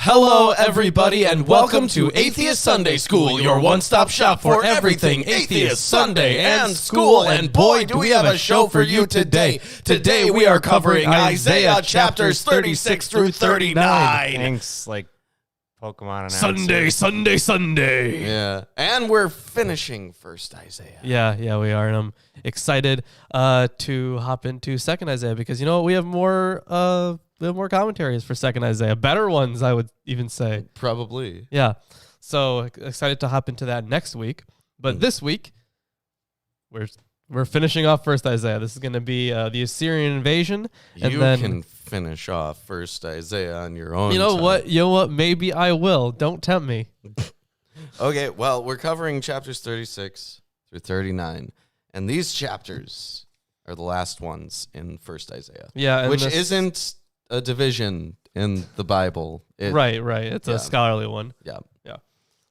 Hello, everybody, and welcome to Atheist Sunday School, your one-stop shop for everything Atheist, Sunday, and school. And boy, do we have a show for you today. Today we are covering Isaiah chapters 36 through 39. Thanks, like Pokemon announcer. Sunday. Yeah, and we're finishing first Isaiah. Yeah, we are, and I'm excited to hop into second Isaiah because you know what, we have more commentaries for second Isaiah, better ones, I would even say. Probably. Yeah, so excited to hop into that next week. But this week, we're finishing off first Isaiah. This is going to be the Assyrian Invasion, and you then can finish off first Isaiah on your own. You know time. what? Maybe I will. Don't tempt me. Okay, well, we're covering chapters 36 through 39, and these chapters are the last ones in first Isaiah. Yeah, which isn't a division in the Bible. Right. It's a scholarly one. Yeah.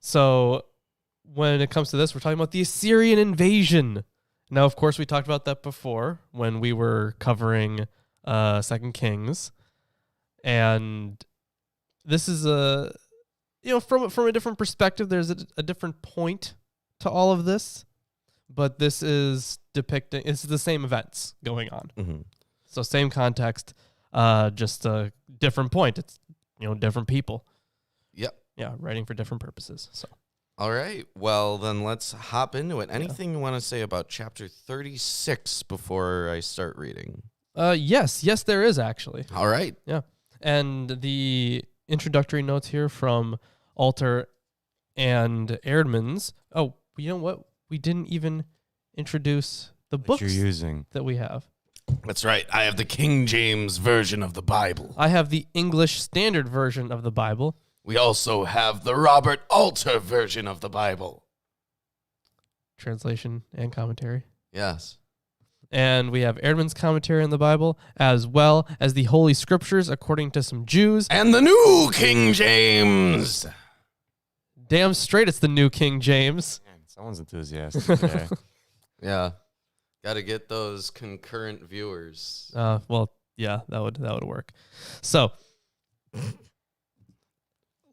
So when it comes to this, we're talking about the Assyrian Invasion. Now, of course, we talked about that before when we were covering Second Kings, and this is from a different perspective. There's a different point to all of this, but this is depicting. It's the same events going on. Mm-hmm. So same context. Just a different point. It's, different people. Yep. Yeah, writing for different purposes. So. All right. Well, then let's hop into it. Anything you want to say about chapter 36 before I start reading? Yes, there is actually. All right. Yeah. And the introductory notes here from Alter and Erdman's. Oh, you know what? We didn't even introduce the books you're using that we have. That's right. I have the King James version of the Bible. I have the English Standard Version of the Bible. We also have the Robert Alter version of the Bible. Translation and commentary. Yes. And we have Erdman's commentary on the Bible, as well as the Holy Scriptures according to some Jews. And the New King James. Damn straight it's the New King James. Man, someone's enthusiastic today. Yeah. Got to get those concurrent viewers. Well, yeah, that would work. So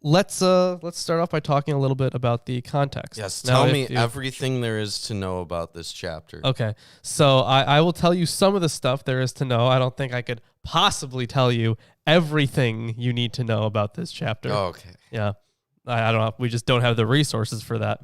let's start off by talking a little bit about the context. Yes, now, tell me everything there is to know about this chapter. Okay, so I will tell you some of the stuff there is to know. I don't think I could possibly tell you everything you need to know about this chapter. Okay. Yeah, I don't know. We just don't have the resources for that.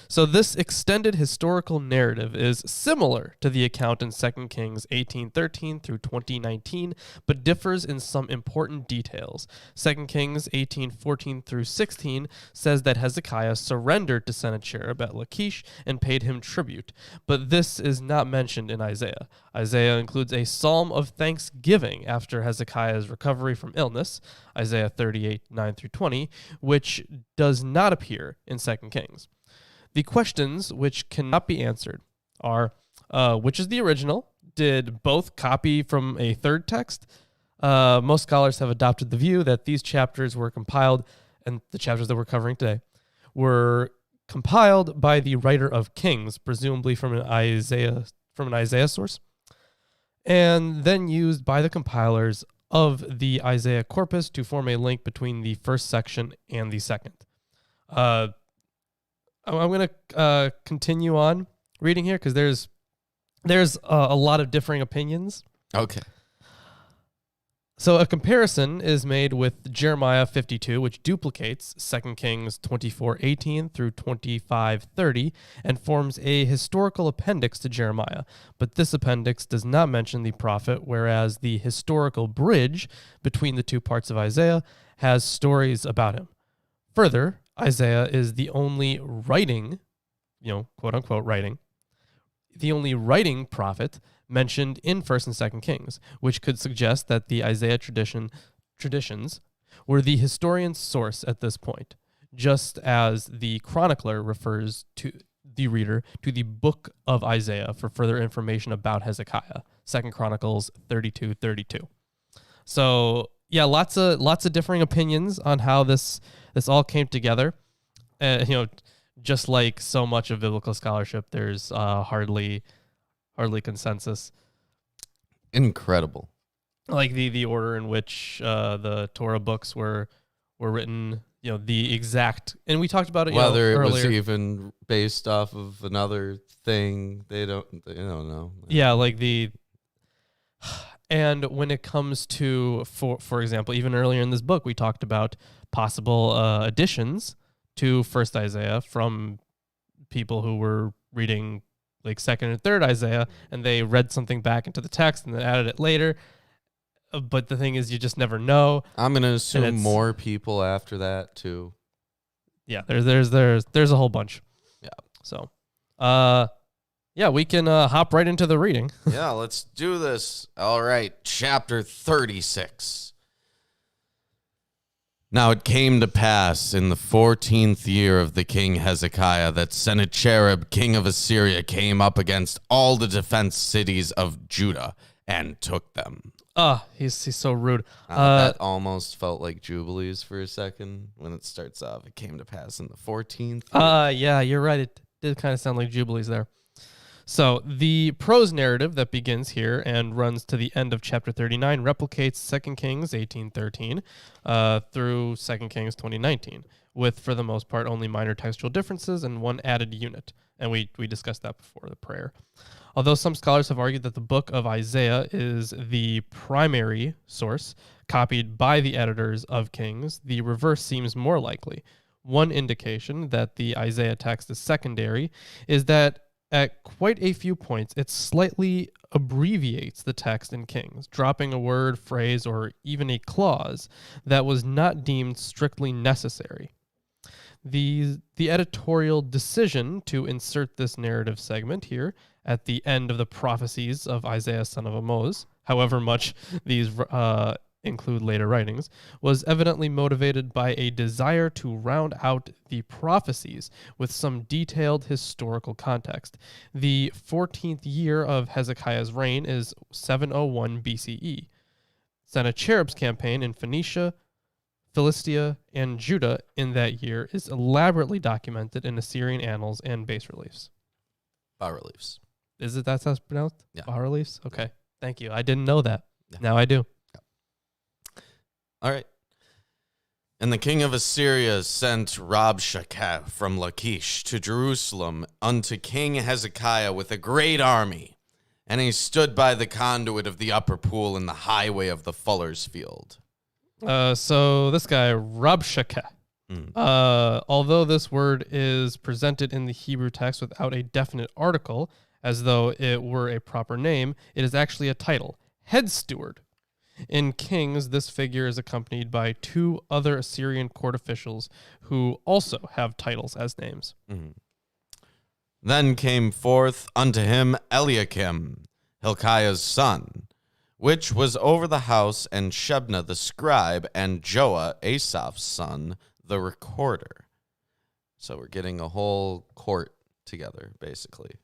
So this extended historical narrative is similar to the account in 2 Kings 18:13 through 20:19, but differs in some important details. 2 Kings 18:14 through 16 says that Hezekiah surrendered to Sennacherib at Lakeish and paid him tribute, but this is not mentioned in Isaiah. Isaiah includes a psalm of thanksgiving after Hezekiah's recovery from illness, Isaiah 38:9 through 20, which does not appear in 2 Kings. The questions which cannot be answered are, which is the original? Did both copy from a third text? Most scholars have adopted the view that these chapters were compiled, and the chapters that we're covering today, were compiled by the writer of Kings, presumably from an Isaiah source, and then used by the compilers of the Isaiah corpus to form a link between the first section and the second. I'm going to continue on reading here because there's a lot of differing opinions. Okay. So a comparison is made with Jeremiah 52, which duplicates 2 Kings 24:18 through 25:30 and forms a historical appendix to Jeremiah. But this appendix does not mention the prophet, whereas the historical bridge between the two parts of Isaiah has stories about him. Further, Isaiah is the only writing, quote unquote writing, the only writing prophet mentioned in 1st and 2nd Kings, which could suggest that the Isaiah traditions were the historian's source at this point, just as the chronicler refers to the reader to the book of Isaiah for further information about Hezekiah, 2 Chronicles 32:32. So yeah, lots of differing opinions on how this all came together. Just like so much of biblical scholarship, there's hardly consensus. Incredible. Like the order in which the Torah books were were written, the exact, and we talked about it, Whether it earlier. was even based off of another thing, they don't know. Yeah, and when it comes to, for example, even earlier in this book, we talked about possible additions to First Isaiah from people who were reading like Second and Third Isaiah, and they read something back into the text and then added it later. But the thing is, you just never know. I'm gonna assume more people after that too. Yeah, there's a whole bunch. Yeah. So, we can hop right into the reading. Yeah, let's do this. All right, chapter 36. Now it came to pass in the 14th year of the king Hezekiah that Sennacherib, king of Assyria, came up against all the defense cities of Judah and took them. He's so rude. That almost felt like Jubilees for a second when it starts off. It came to pass in the 14th year. Yeah, you're right. It did kind of sound like Jubilees there. So the prose narrative that begins here and runs to the end of chapter 39 replicates 2 Kings 18:13 through 2 Kings 20:19, with, for the most part, only minor textual differences and one added unit. And we discussed that before, the prayer. Although some scholars have argued that the book of Isaiah is the primary source copied by the editors of Kings, the reverse seems more likely. One indication that the Isaiah text is secondary is that at quite a few points, it slightly abbreviates the text in Kings, dropping a word, phrase, or even a clause that was not deemed strictly necessary. The editorial decision to insert this narrative segment here at the end of the prophecies of Isaiah son of Amoz, however much these include later writings, was evidently motivated by a desire to round out the prophecies with some detailed historical context. The 14th year of Hezekiah's reign is 701 BCE. Sennacherib's campaign in Phoenicia, Philistia, and Judah in that year is elaborately documented in Assyrian annals and bas-reliefs. Bas-reliefs. Is it that's how it's pronounced? Yeah. Bas-reliefs? Okay. Thank you. I didn't know that. Yeah. Now I do. All right. And the king of Assyria sent Shakat from Lakeish to Jerusalem unto King Hezekiah with a great army. And he stood by the conduit of the upper pool in the highway of the fuller's field. So this guy, Shakat, although this word is presented in the Hebrew text without a definite article, as though it were a proper name, it is actually a title, head steward. In Kings, this figure is accompanied by two other Assyrian court officials who also have titles as names. Mm-hmm. Then came forth unto him Eliakim, Hilkiah's son, which was over the house, and Shebna the scribe, and Joah, Asaph's son, the recorder. So we're getting a whole court together, basically.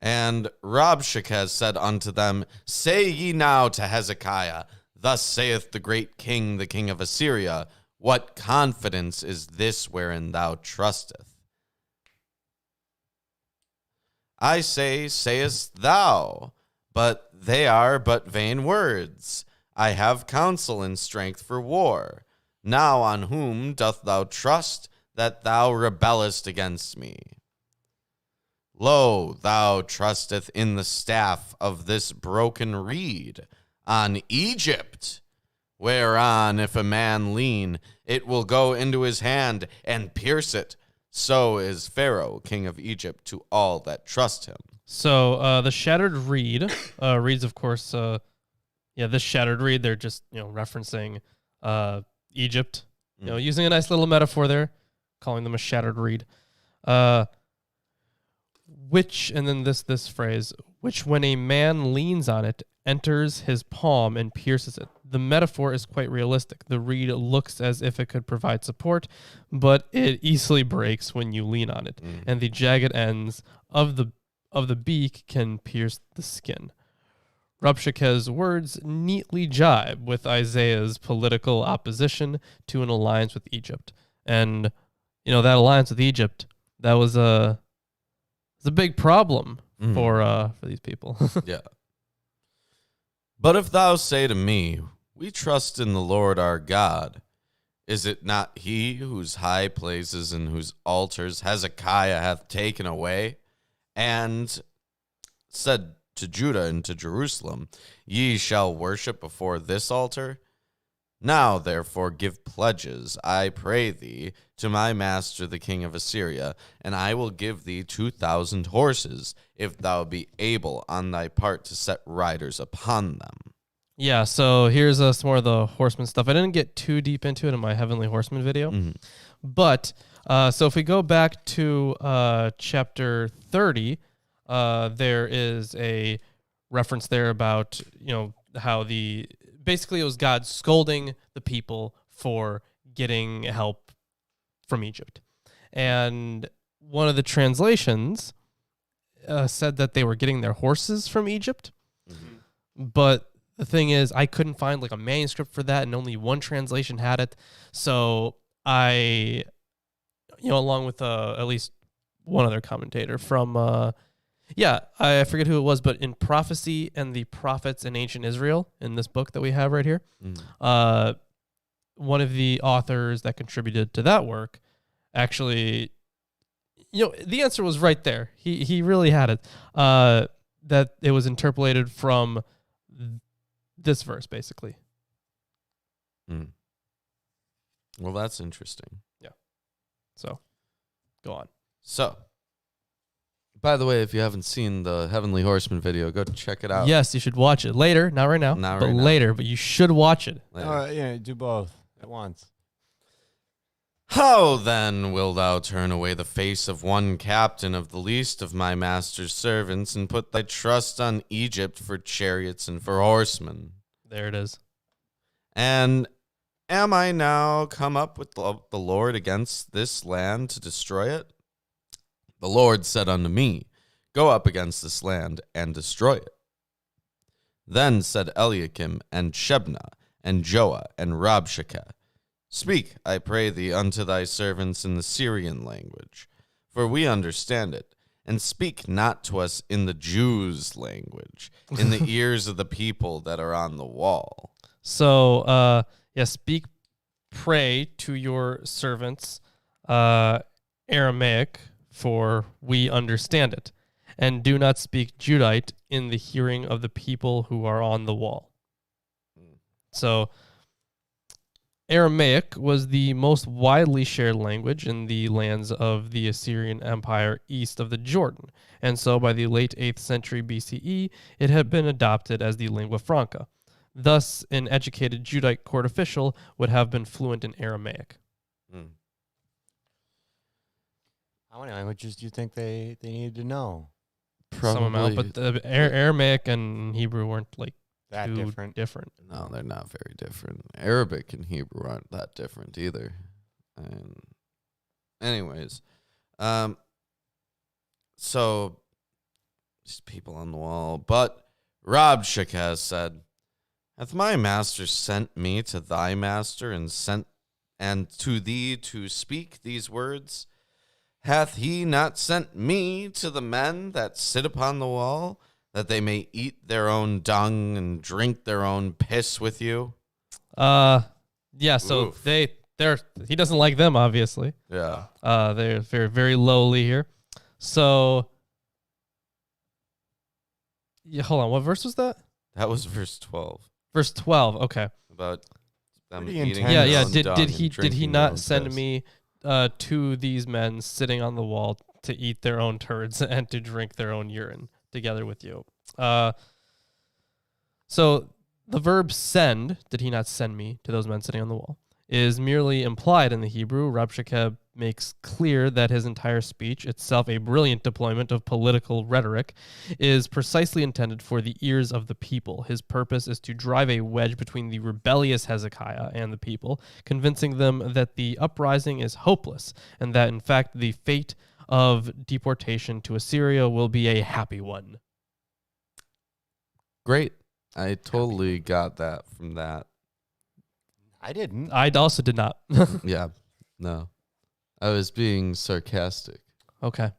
And Rabshakeh said unto them, Say ye now to Hezekiah, Thus saith the great king, the king of Assyria, What confidence is this wherein thou trusteth? I say, sayest thou, but they are but vain words. I have counsel and strength for war. Now on whom doth thou trust that thou rebellest against me? Lo, thou trusteth in the staff of this broken reed, on Egypt, whereon if a man lean, it will go into his hand and pierce it. So is Pharaoh, king of Egypt, to all that trust him. So the shattered reed, reeds, of course, this shattered reed, they're just, referencing Egypt, using a nice little metaphor there, calling them a shattered reed. Which, and then this phrase, which when a man leans on it, enters his palm and pierces it. The metaphor is quite realistic. The reed looks as if it could provide support, but it easily breaks when you lean on it, and the jagged ends of the beak can pierce the skin. Rabshakeh's words neatly jibe with Isaiah's political opposition to an alliance with Egypt. And, that alliance with Egypt, that was a big problem for these people. Yeah. But if thou say to me, We trust in the Lord our God, Is it not he whose high places and whose altars Hezekiah hath taken away, and said to Judah and to Jerusalem, Ye shall worship before this altar? Now, therefore, give pledges, I pray thee, to my master the king of Assyria, and I will give thee 2,000 horses, if thou be able on thy part to set riders upon them. Yeah, so here's some more of the horseman stuff. I didn't get too deep into it in my Heavenly Horseman video. But, so if we go back to chapter 30, there is a reference there about, how basically it was God scolding the people for getting help from Egypt. And one of the translations said that they were getting their horses from Egypt. But the thing is, I couldn't find like a manuscript for that, and only one translation had it. So I, along with at least one other commentator from, I forget who it was, but in Prophecy and the Prophets in Ancient Israel, in this book that we have right here, one of the authors that contributed to that work actually, the answer was right there. He really had it, that it was interpolated from this verse, basically. Well, that's interesting. Yeah. So, go on. So, by the way, if you haven't seen the Heavenly Horseman video, go check it out. Yes, you should watch it later. Not right now. Not but right now. later. But you should watch it. Yeah, do both at once. How then wilt thou turn away the face of one captain of the least of my master's servants, and put thy trust on Egypt for chariots and for horsemen? There it is. And am I now come up with the Lord against this land to destroy it? The Lord said unto me, Go up against this land and destroy it. Then said Eliakim and Shebna and Joah and Rabshakeh, Speak, I pray thee, unto thy servants in the Syrian language, for we understand it, and speak not to us in the Jews' language, in the ears of the people that are on the wall. So, speak, pray to your servants, Aramaic, for we understand it, and do not speak Judite in the hearing of the people who are on the wall. So, Aramaic was the most widely shared language in the lands of the Assyrian Empire east of the Jordan, and so by the late 8th century BCE, it had been adopted as the lingua franca. Thus, an educated Judite court official would have been fluent in Aramaic. How many languages do you think they needed to know? Some amount, but the Aramaic and Hebrew weren't like That too different? No, they're not very different. Arabic and Hebrew aren't that different either. And anyways, so these people on the wall. But Rabshakeh said, Hath my master sent me to thy master and to thee to speak these words? Hath he not sent me to the men that sit upon the wall, that they may eat their own dung and drink their own piss with you? Yeah, so Oof. he doesn't like them, obviously. Yeah. They're very, very lowly here. So, yeah, hold on. What verse was that? That was verse 12. Verse 12. Okay. About them Pretty eating intense. their Yeah. own Did dung did and he drinking their own not send piss. me to these men sitting on the wall to eat their own turds and to drink their own urine together with you? So the verb send, did he not send me to those men sitting on the wall, is merely implied in the Hebrew. Rabshakeh makes clear that his entire speech, itself a brilliant deployment of political rhetoric, is precisely intended for the ears of the people. His purpose is to drive a wedge between the rebellious Hezekiah and the people, convincing them that the uprising is hopeless and that, in fact, the fate of deportation to Assyria will be a happy one. Great. I totally got that from that. I didn't. I also did not. Yeah. No. I was being sarcastic. Okay.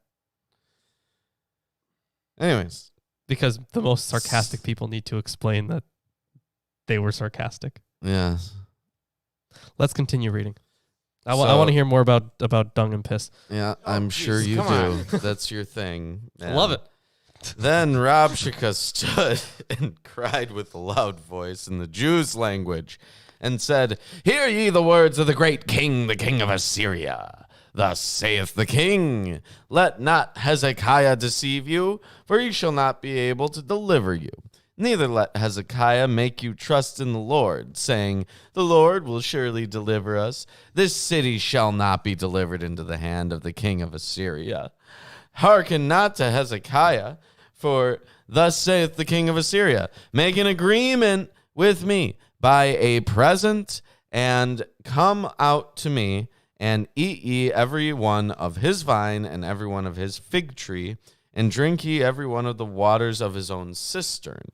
Anyways. Because the most sarcastic people need to explain that they were sarcastic. Yeah. Let's continue reading. I want to hear more about dung and piss. Yeah, I'm sure you do. That's your thing. I love it. Then Rabshakeh stood and cried with a loud voice in the Jews' language and said, "Hear ye the words of the great king, the king of Assyria. Thus saith the king, let not Hezekiah deceive you, for he shall not be able to deliver you. Neither let Hezekiah make you trust in the Lord, saying, the Lord will surely deliver us. This city shall not be delivered into the hand of the king of Assyria. Hearken not to Hezekiah, for thus saith the king of Assyria, make an agreement with me by a present, and come out to me, and eat ye every one of his vine and every one of his fig tree, and drink ye every one of the waters of his own cistern,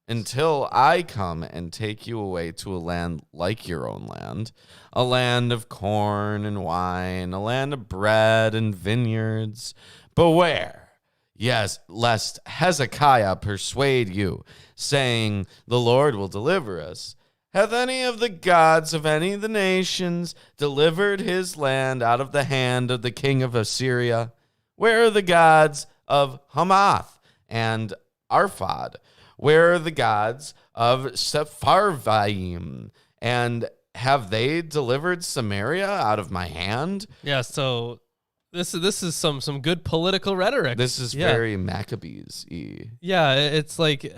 until I come and take you away to a land like your own land, a land of corn and wine, a land of bread and vineyards. Beware, yes, lest Hezekiah persuade you, saying, the Lord will deliver us. Hath any of the gods of any of the nations delivered his land out of the hand of the king of Assyria? Where are the gods of Hamath and Arphad? Where are the gods of Sepharvaim? And have they delivered Samaria out of my hand?" Yeah, so this is some good political rhetoric. This is very Maccabees-y. Yeah, it's like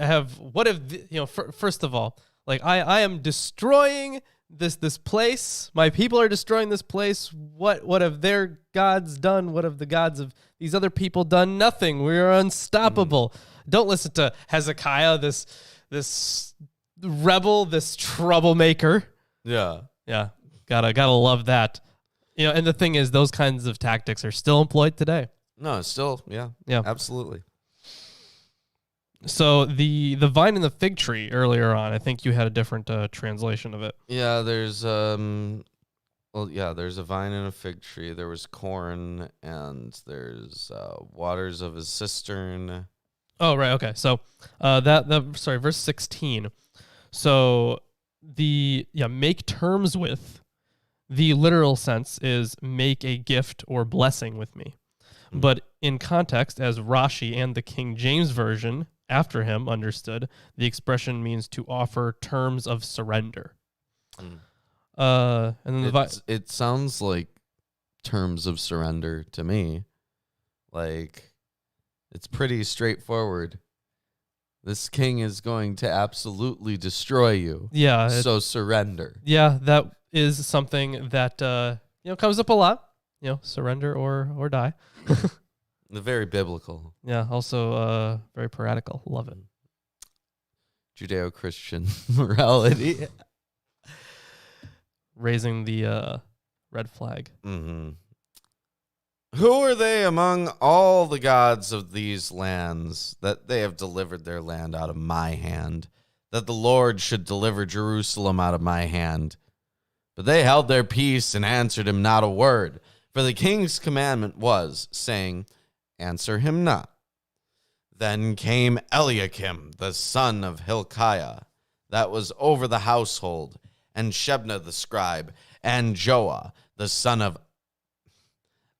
first of all, like I am destroying this place. My people are destroying this place. What have their gods done? What have the gods of these other people done? Nothing. We are unstoppable. Don't listen to Hezekiah, this rebel, this troublemaker. Yeah. Yeah. Gotta love that. And the thing is, those kinds of tactics are still employed today. No, still, yeah, absolutely. So the vine and the fig tree earlier on, I think you had a different translation of it. Yeah, there's there's a vine and a fig tree. There was corn, and there's waters of his cistern. Oh, right. Okay. So verse 16. So make terms with, the literal sense is make a gift or blessing with me. Mm-hmm. But in context, as Rashi and the King James Version after him understood, the expression means to offer terms of surrender. And then it sounds like terms of surrender to me. Like, it's pretty straightforward. This king is going to absolutely destroy you. Yeah. So surrender. Yeah, that is something that comes up a lot. Surrender or die. Very biblical. Yeah, also very piratical. Love it. Judeo-Christian morality. Raising the red flag. Mm-hmm. Who are they among all the gods of these lands that they have delivered their land out of my hand, that the Lord should deliver Jerusalem out of my hand? But they held their peace and answered him not a word, for the king's commandment was, saying, answer him not. Then came Eliakim, the son of Hilkiah, that was over the household, and Shebna the scribe, and Joah, the son of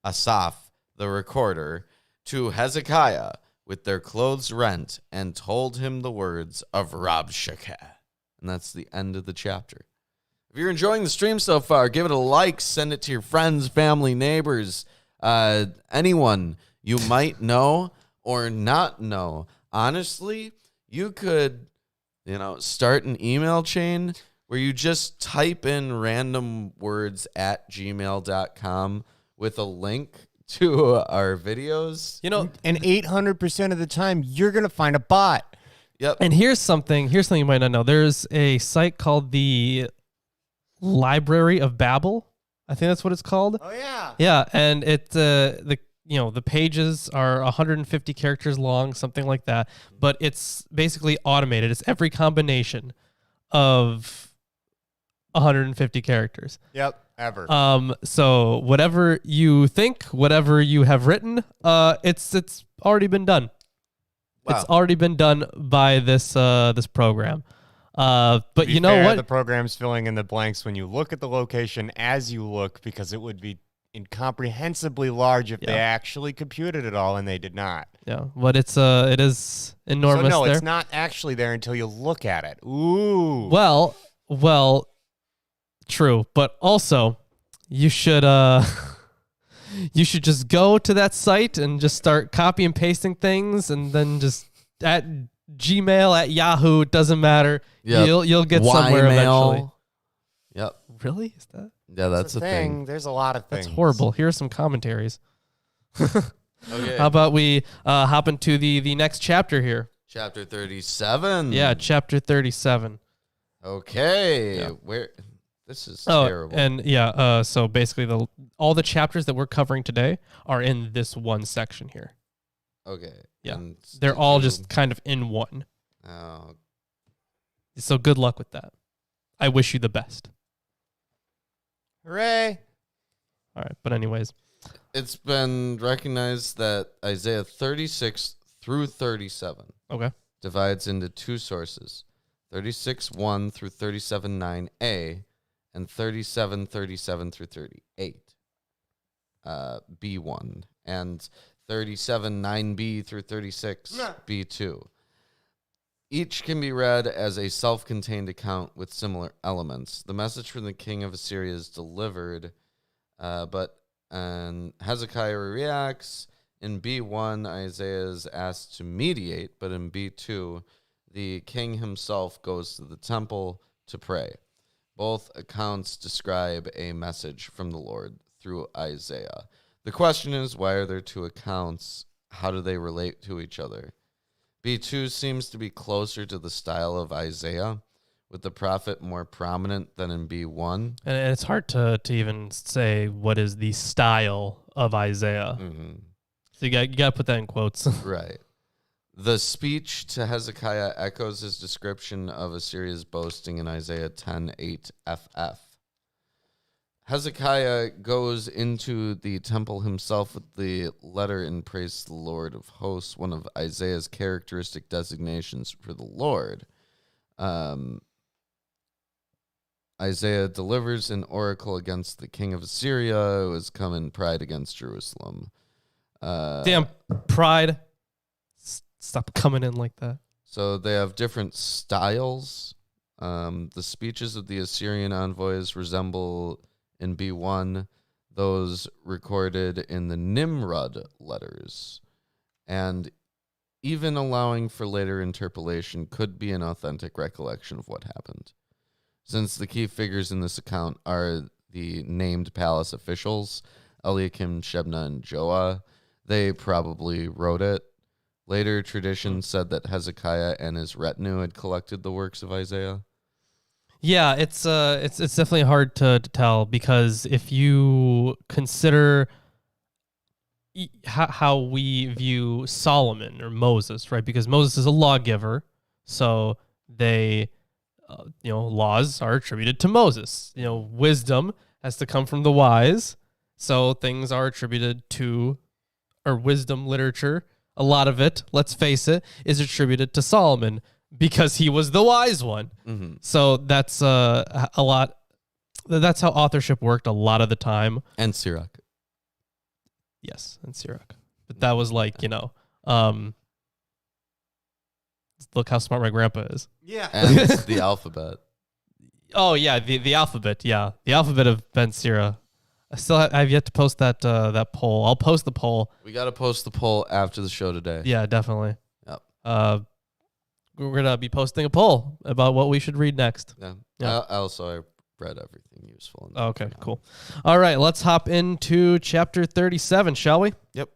Asaph, the recorder, to Hezekiah with their clothes rent, and told him the words of Rabshakeh. And that's the end of the chapter. If you're enjoying the stream so far, give it a like, send it to your friends, family, neighbors, anyone you might know or not know. Honestly, you could, start an email chain where you just type in random words at gmail.com with a link to our videos. And 800% of the time, you're going to find a bot. Yep. And here's something you might not know. There's a site called the Library of Babel. I think that's what it's called. Oh, yeah. Yeah, and it the pages are 150 characters long, something like that. But it's basically automated. It's every combination of 150 characters. Yep, ever. So whatever you think, whatever you have written, it's already been done. Wow. It's already been done by this program. But To you be know fair, what? The program's filling in the blanks when you look at the location as you look, because it would be incomprehensibly large if they Yeah. actually computed it all, and they did not. Yeah, but it is enormous. So no, there. it's not actually there until you look at it. Ooh. Well, true, but also you should you should just go to that site and just start copy and pasting things, and then just at Gmail, at Yahoo, it doesn't matter. Yep. You'll get somewhere eventually. Yep. Really? Is that? Yeah, that's a thing. There's a lot of things. That's horrible. Here are some commentaries. Okay. How about we hop into the next chapter here? Chapter 37. Yeah, chapter 37. Okay. Yeah. Where? This is Oh, terrible. and yeah, so basically all the chapters that we're covering today are in this one section here. Okay. Yeah. And They're did all you- just kind of in one. Oh, So good luck with that. I wish you the best. Hooray. All right, but anyways. it's been recognized that Isaiah 36 through 37 Okay. divides into two sources, 36:1 through 37:9a, and 37:37 through 38, B1, and 37:9b through 36, B2. Each can be read as a self-contained account with similar elements. The message from the king of Assyria is delivered, but Hezekiah reacts. In B1, Isaiah is asked to mediate, but in B2, the king himself goes to the temple to pray. Both accounts describe a message from the Lord through Isaiah. The question is, why are there two accounts? How do they relate to each other? B2 seems to be closer to the style of Isaiah, with the prophet more prominent than in B1. And it's hard to even say what is the style of Isaiah. Mm-hmm. So you got to put that in quotes. Right. The speech to Hezekiah echoes his description of Assyria's boasting in Isaiah 10:8 FF. Hezekiah goes into the temple himself with the letter in praise to the Lord of hosts, one of Isaiah's characteristic designations for the Lord. Isaiah delivers an oracle against the king of Assyria, who has come in pride against Jerusalem. Damn pride. Stop coming in like that. So they have different styles. The speeches of the Assyrian envoys resemble, in B1, those recorded in the Nimrod letters. And even allowing for later interpolation could be an authentic recollection of what happened. Since the key figures in this account are the named palace officials, Eliakim, Shebna, and Joah, they probably wrote it. Later tradition said that Hezekiah and his retinue had collected the works of Isaiah. Yeah, it's definitely hard to tell, because if you consider how we view Solomon or Moses, right? Because Moses is a lawgiver, so they, laws are attributed to Moses. Wisdom has to come from the wise, so things are attributed to, or wisdom literature. A lot of it, let's face it, is attributed to Solomon, because he was the wise one. Mm-hmm. So that's a lot. That's how authorship worked a lot of the time. And Sirach. Yes, and Sirach. But that was like, look how smart my grandpa is. Yeah. And the alphabet. Oh yeah, the alphabet. Yeah, the alphabet of Ben Sira. I've yet to post that poll. I'll post the poll. We got to post the poll after the show today. Yeah, definitely. Yep. We're gonna be posting a poll about what we should read next. Yeah. Yeah. I read everything useful. In there Okay, for now. cool. All right, let's hop into chapter 37, shall we? Yep.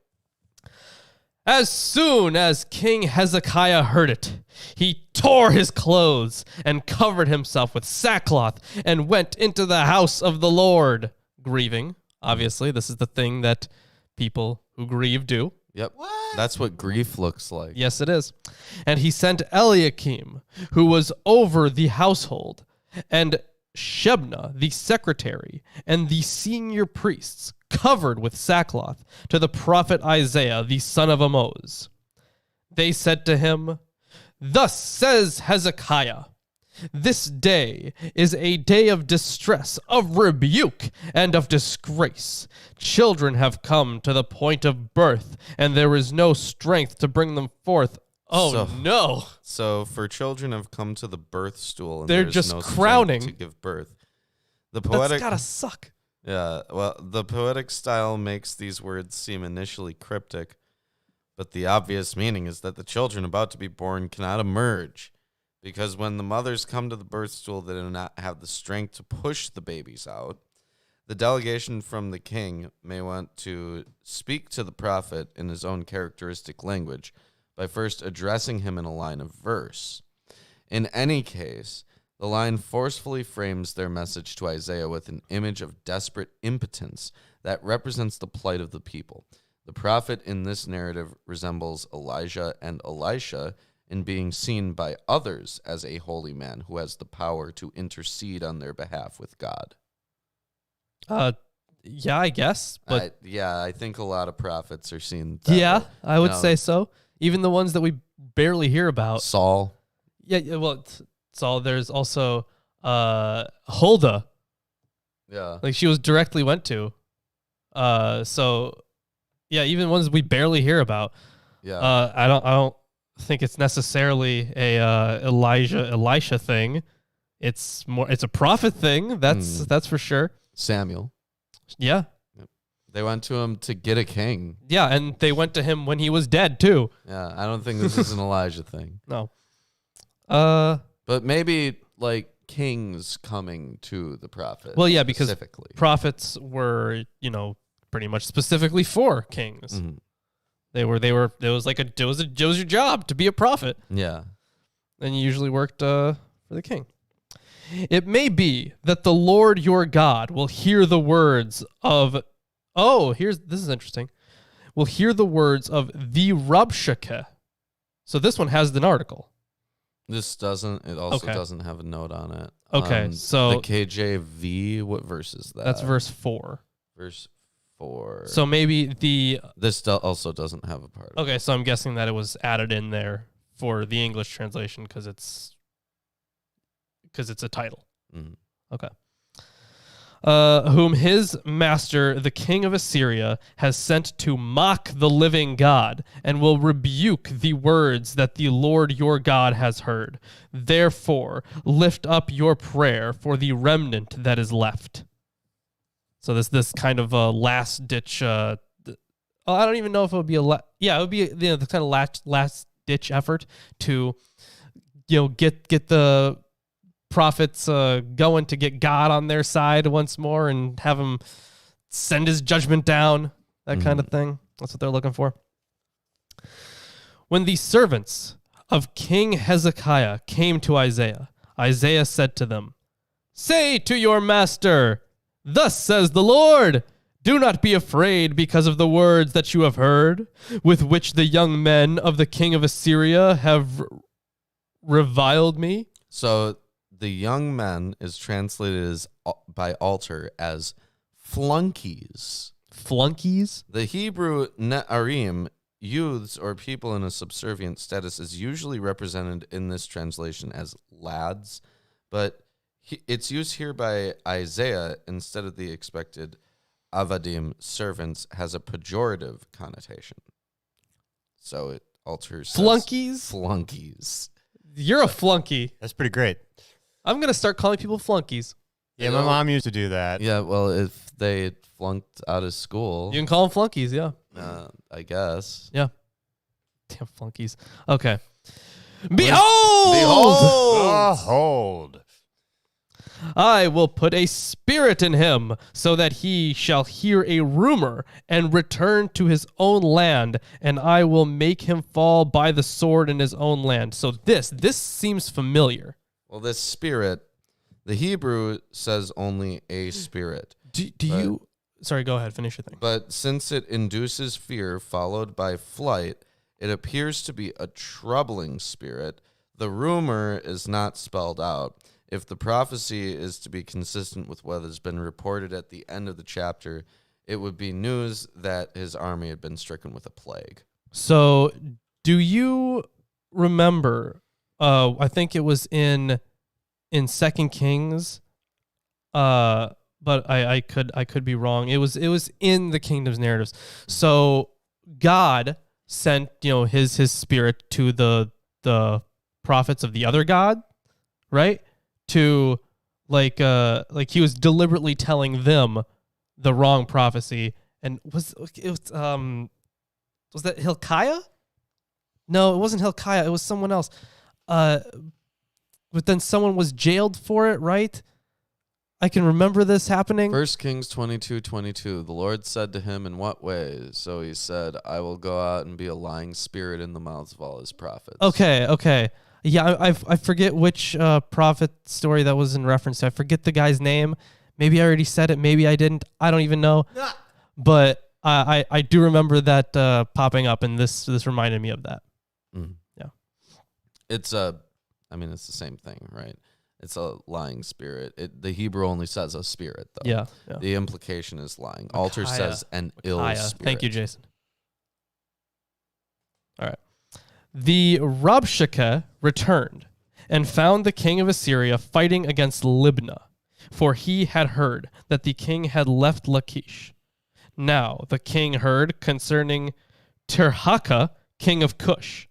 As soon as King Hezekiah heard it, he tore his clothes and covered himself with sackcloth and went into the house of the Lord, grieving. Obviously, this is the thing that people who grieve do. Yep. That's what grief looks like. Yes, it is. And he sent Eliakim, who was over the household, and Shebna, the secretary, and the senior priests, covered with sackcloth, to the prophet Isaiah, the son of Amoz. They said to him, "Thus says Hezekiah, This day is a day of distress, of rebuke, and of disgrace. Children have come to the point of birth, and there is no strength to bring them forth. Oh, no. So for children have come to the birth stool, and They're there's just no strength crowning. to give birth. That's gotta suck. Yeah, well, the poetic style makes these words seem initially cryptic, but the obvious meaning is that the children about to be born cannot emerge, because when the mothers come to the birth stool, they do not have the strength to push the babies out. The delegation from the king may want to speak to the prophet in his own characteristic language by first addressing him in a line of verse. In any case, the line forcefully frames their message to Isaiah with an image of desperate impotence that represents the plight of the people. The prophet in this narrative resembles Elijah and Elisha in being seen by others as a holy man who has the power to intercede on their behalf with God. Yeah, I guess. But I think a lot of prophets are seen that yeah, way. I would say so. Even the ones that we barely hear about. Saul. Yeah, well, Saul. There's also Huldah. Yeah. Like she was directly went to. So yeah, even ones we barely hear about. Yeah. I don't think it's necessarily a Elisha thing. It's a prophet thing. That's for sure. Samuel. Yeah. They went to him to get a king. Yeah, and they went to him when he was dead too. Yeah, I don't think this is an Elijah thing. No. But maybe like kings coming to the prophet. Well, yeah, because specifically. prophets were, pretty much specifically for kings. Mm-hmm. It was your job to be a prophet. Yeah. And you usually worked for the king. It may be that the Lord your God will hear the words of this is interesting. Will hear the words of the Rabshakeh. So this one has an article. This doesn't. It also doesn't have a note on it. Okay, so the KJV. What verse is that? That's verse 4. Verse 4. So maybe this also doesn't have a part. Okay, so I'm guessing that it was added in there for the English translation because it's a title. Mm-hmm. Okay. Whom his master, the king of Assyria, has sent to mock the living God, and will rebuke the words that the Lord your God has heard. Therefore, lift up your prayer for the remnant that is left. So this kind of a last ditch. I don't even know if it would be it would be the kind of last ditch effort to get the prophets going to get God on their side once more and have him send his judgment down, that kind of thing. That's what they're looking for. When the servants of King Hezekiah came to Isaiah, Isaiah said to them, "Say to your master, thus says the Lord, do not be afraid because of the words that you have heard, with which the young men of the king of Assyria have reviled me." So the young men is translated by Alter as flunkies. Flunkies? The Hebrew ne'arim, youths or people in a subservient status, is usually represented in this translation as lads, but its use here by Isaiah instead of the expected avadim, servants, has a pejorative connotation. So it alters flunkies. Flunkies. You're a flunky. That's pretty great. I'm going to start calling people flunkies. Yeah, my mom used to do that. Yeah, well, if they flunked out of school. You can call them flunkies, yeah. I guess. Yeah. Damn flunkies. Okay. Behold! Behold! I will put a spirit in him so that he shall hear a rumor and return to his own land, and I will make him fall by the sword in his own land. So this seems familiar. Well, this spirit, the Hebrew says only a spirit. Sorry, go ahead. Finish your thing. But since it induces fear followed by flight, it appears to be a troubling spirit. The rumor is not spelled out. If the prophecy is to be consistent with what has been reported at the end of the chapter, it would be news that his army had been stricken with a plague. So, do you remember, I think it was in in Second Kings, but I could be wrong. It was in the kingdom's narratives. So God sent his spirit to the prophets of the other god, right? To like he was deliberately telling them the wrong prophecy. And was that Hezekiah? No, it wasn't Hezekiah. It was someone else. But then someone was jailed for it, right? I can remember this happening. 1 Kings 22:22. The Lord said to him, "In what way?" So he said, "I will go out and be a lying spirit in the mouths of all his prophets." Okay. Yeah, I forget which prophet story that was in reference to. I forget the guy's name. Maybe I already said it. Maybe I didn't. I don't even know. But I do remember that popping up, and this reminded me of that. Mm. Yeah. It's the same thing, right? It's a lying spirit. The Hebrew only says a spirit, though. Yeah. The implication is lying. Alter says an ill spirit. Thank you, Jason. All right. The Rabshakeh returned and found the king of Assyria fighting against Libnah, for he had heard that the king had left Lakeish. Now the king heard concerning Tirhakah, king of Cush.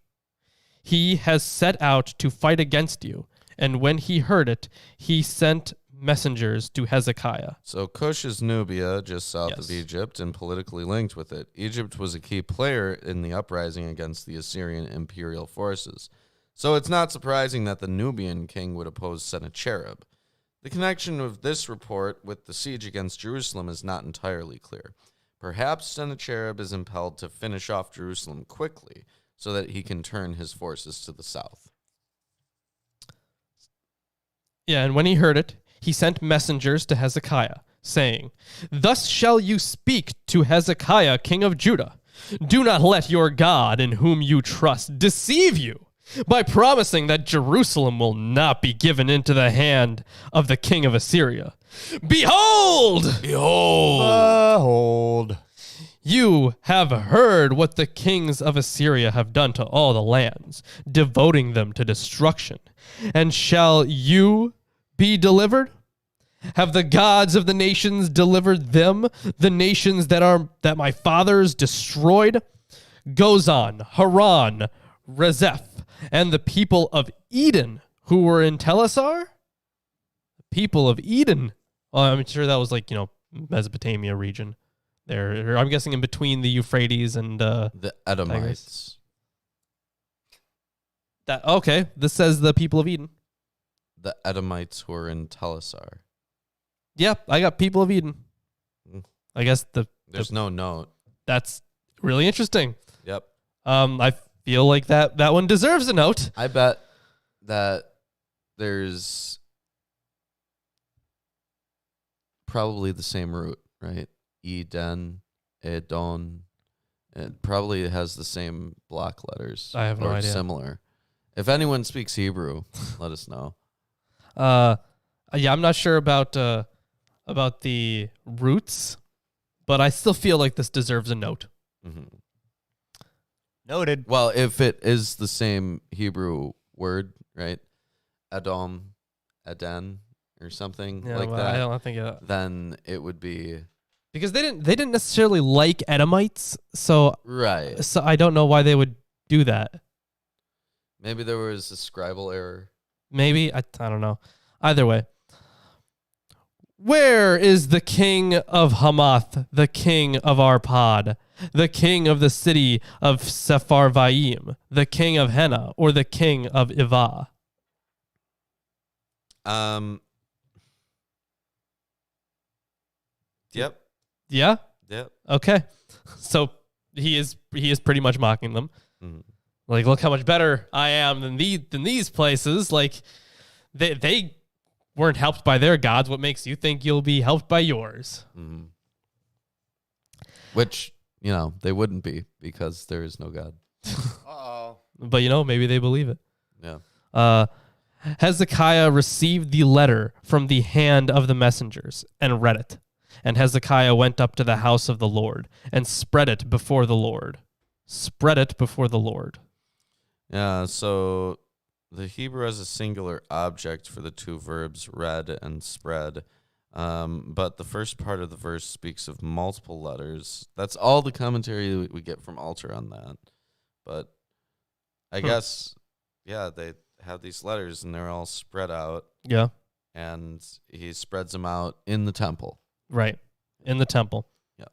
He has set out to fight against you. And when he heard it, he sent messengers to Hezekiah. So Cush is Nubia, just south of Yes. Egypt, and politically linked with it. Egypt was a key player in the uprising against the Assyrian imperial forces. So it's not surprising that the Nubian king would oppose Sennacherib. The connection of this report with the siege against Jerusalem is not entirely clear. Perhaps Sennacherib is impelled to finish off Jerusalem quickly so that he can turn his forces to the south. Yeah, and when he heard it, he sent messengers to Hezekiah, saying, "Thus shall you speak to Hezekiah, king of Judah. Do not let your God, in whom you trust, deceive you by promising that Jerusalem will not be given into the hand of the king of Assyria. Behold! Behold. You have heard what the kings of Assyria have done to all the lands, devoting them to destruction. And shall you be delivered? Have the gods of the nations delivered them, the nations that my fathers destroyed? Gozan, Haran, Rezeph, and the people of Eden who were in Telassar? The people of Eden. Well, I'm sure that was Mesopotamia region. There, I'm guessing in between the Euphrates and The Edomites. Okay, this says the people of Eden. The Edomites who are in Telassar. Yep, I got people of Eden. Mm. I guess There's no note. that's really interesting. Yep. I feel like that one deserves a note. I bet that there's probably the same root, right? Eden, Edon. It probably has the same block letters. I have no or idea. Similar. If anyone speaks Hebrew, let us know. Yeah, I'm not sure about the roots, but I still feel like this deserves a note. Mm-hmm. Noted. Well, if it is the same Hebrew word, right? Edom, Eden, or something Yeah, like well, that, I don't think then it would be because they didn't necessarily like Edomites, so right. so I don't know why they would do that. Maybe there was a scribal error. Maybe I don't know. Either way, where is the king of Hamath, the king of Arpad, the king of the city of Sepharvaim, the king of Hena, or the king of Ivah? Yep. Yeah. Yep. Okay. So he is pretty much mocking them. Mm-hmm. Like, look how much better I am than these places. Like, they weren't helped by their gods. What makes you think you'll be helped by yours? Mm-hmm. Which, they wouldn't be because there is no God. Uh-oh. But maybe they believe it. Yeah. Hezekiah received the letter from the hand of the messengers and read it. And Hezekiah went up to the house of the Lord and spread it before the Lord. Spread it before the Lord. Yeah, so the Hebrew has a singular object for the two verbs read and spread, but the first part of the verse speaks of multiple letters. That's all the commentary we get from Alter on that. But I guess, yeah, they have these letters and they're all spread out. Yeah. And he spreads them out in the temple. Right. In the temple. Yeah.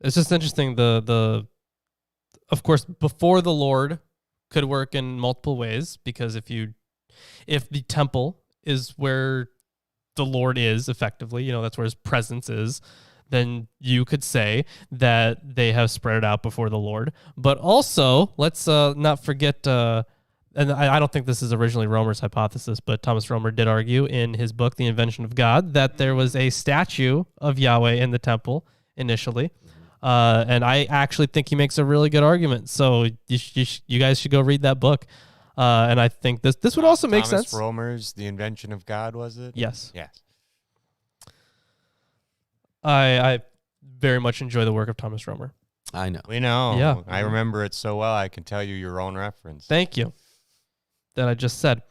It's just interesting. Of course, before the Lord could work in multiple ways, because if the temple is where the Lord is effectively, that's where his presence is, then you could say that they have spread it out before the Lord. But also, let's not forget, and I don't think this is originally Romer's hypothesis, but Thomas Romer did argue in his book, The Invention of God, that there was a statue of Yahweh in the temple initially. And I actually think he makes a really good argument. So you guys should go read that book. And I think this would also make sense. Thomas Romer's The Invention of God, was it? Yes. Yes. I very much enjoy the work of Thomas Romer. I know. We know. Yeah. I remember it so well, I can tell you your own reference. Thank you. That I just said.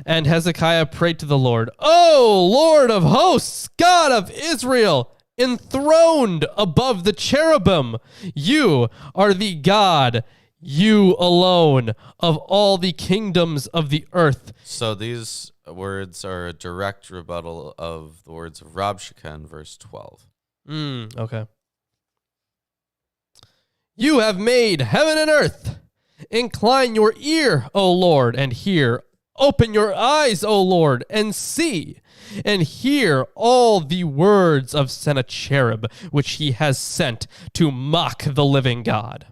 And Hezekiah prayed to the Lord, "O Lord of hosts, God of Israel, enthroned above the cherubim, you are the God, you alone, of all the kingdoms of the earth." So these words are a direct rebuttal of the words of Rabshakeh in verse 12. Okay. "You have made heaven and earth. Incline your ear, O Lord, and hear. Open your eyes, O Lord, and see, and hear all the words of Sennacherib, which he has sent to mock the living God.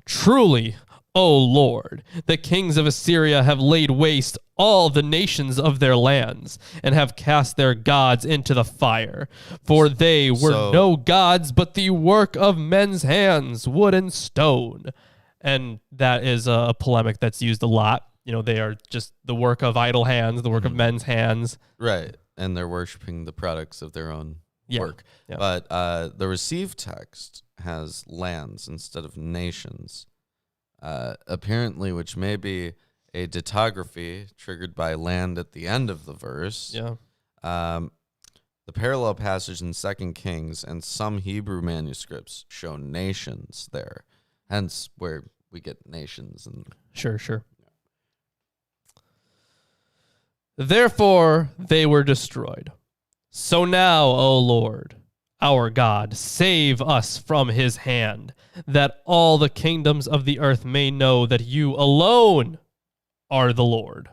Truly, O Lord, the kings of Assyria have laid waste all the nations of their lands, and have cast their gods into the fire. For they were no gods, but the work of men's hands, wood and stone." And that is a polemic that's used a lot. They are just the work of idle hands, the work of men's hands. Right. And they're worshiping the products of their own work. Yeah. But the received text has lands instead of nations, apparently, which may be a ditography triggered by land at the end of the verse. Yeah. The parallel passage in 2 Kings and some Hebrew manuscripts show nations there, hence where we get nations. And Sure. "Therefore they were destroyed. So now, O Lord, our God, save us from his hand, that all the kingdoms of the earth may know that you alone are the Lord."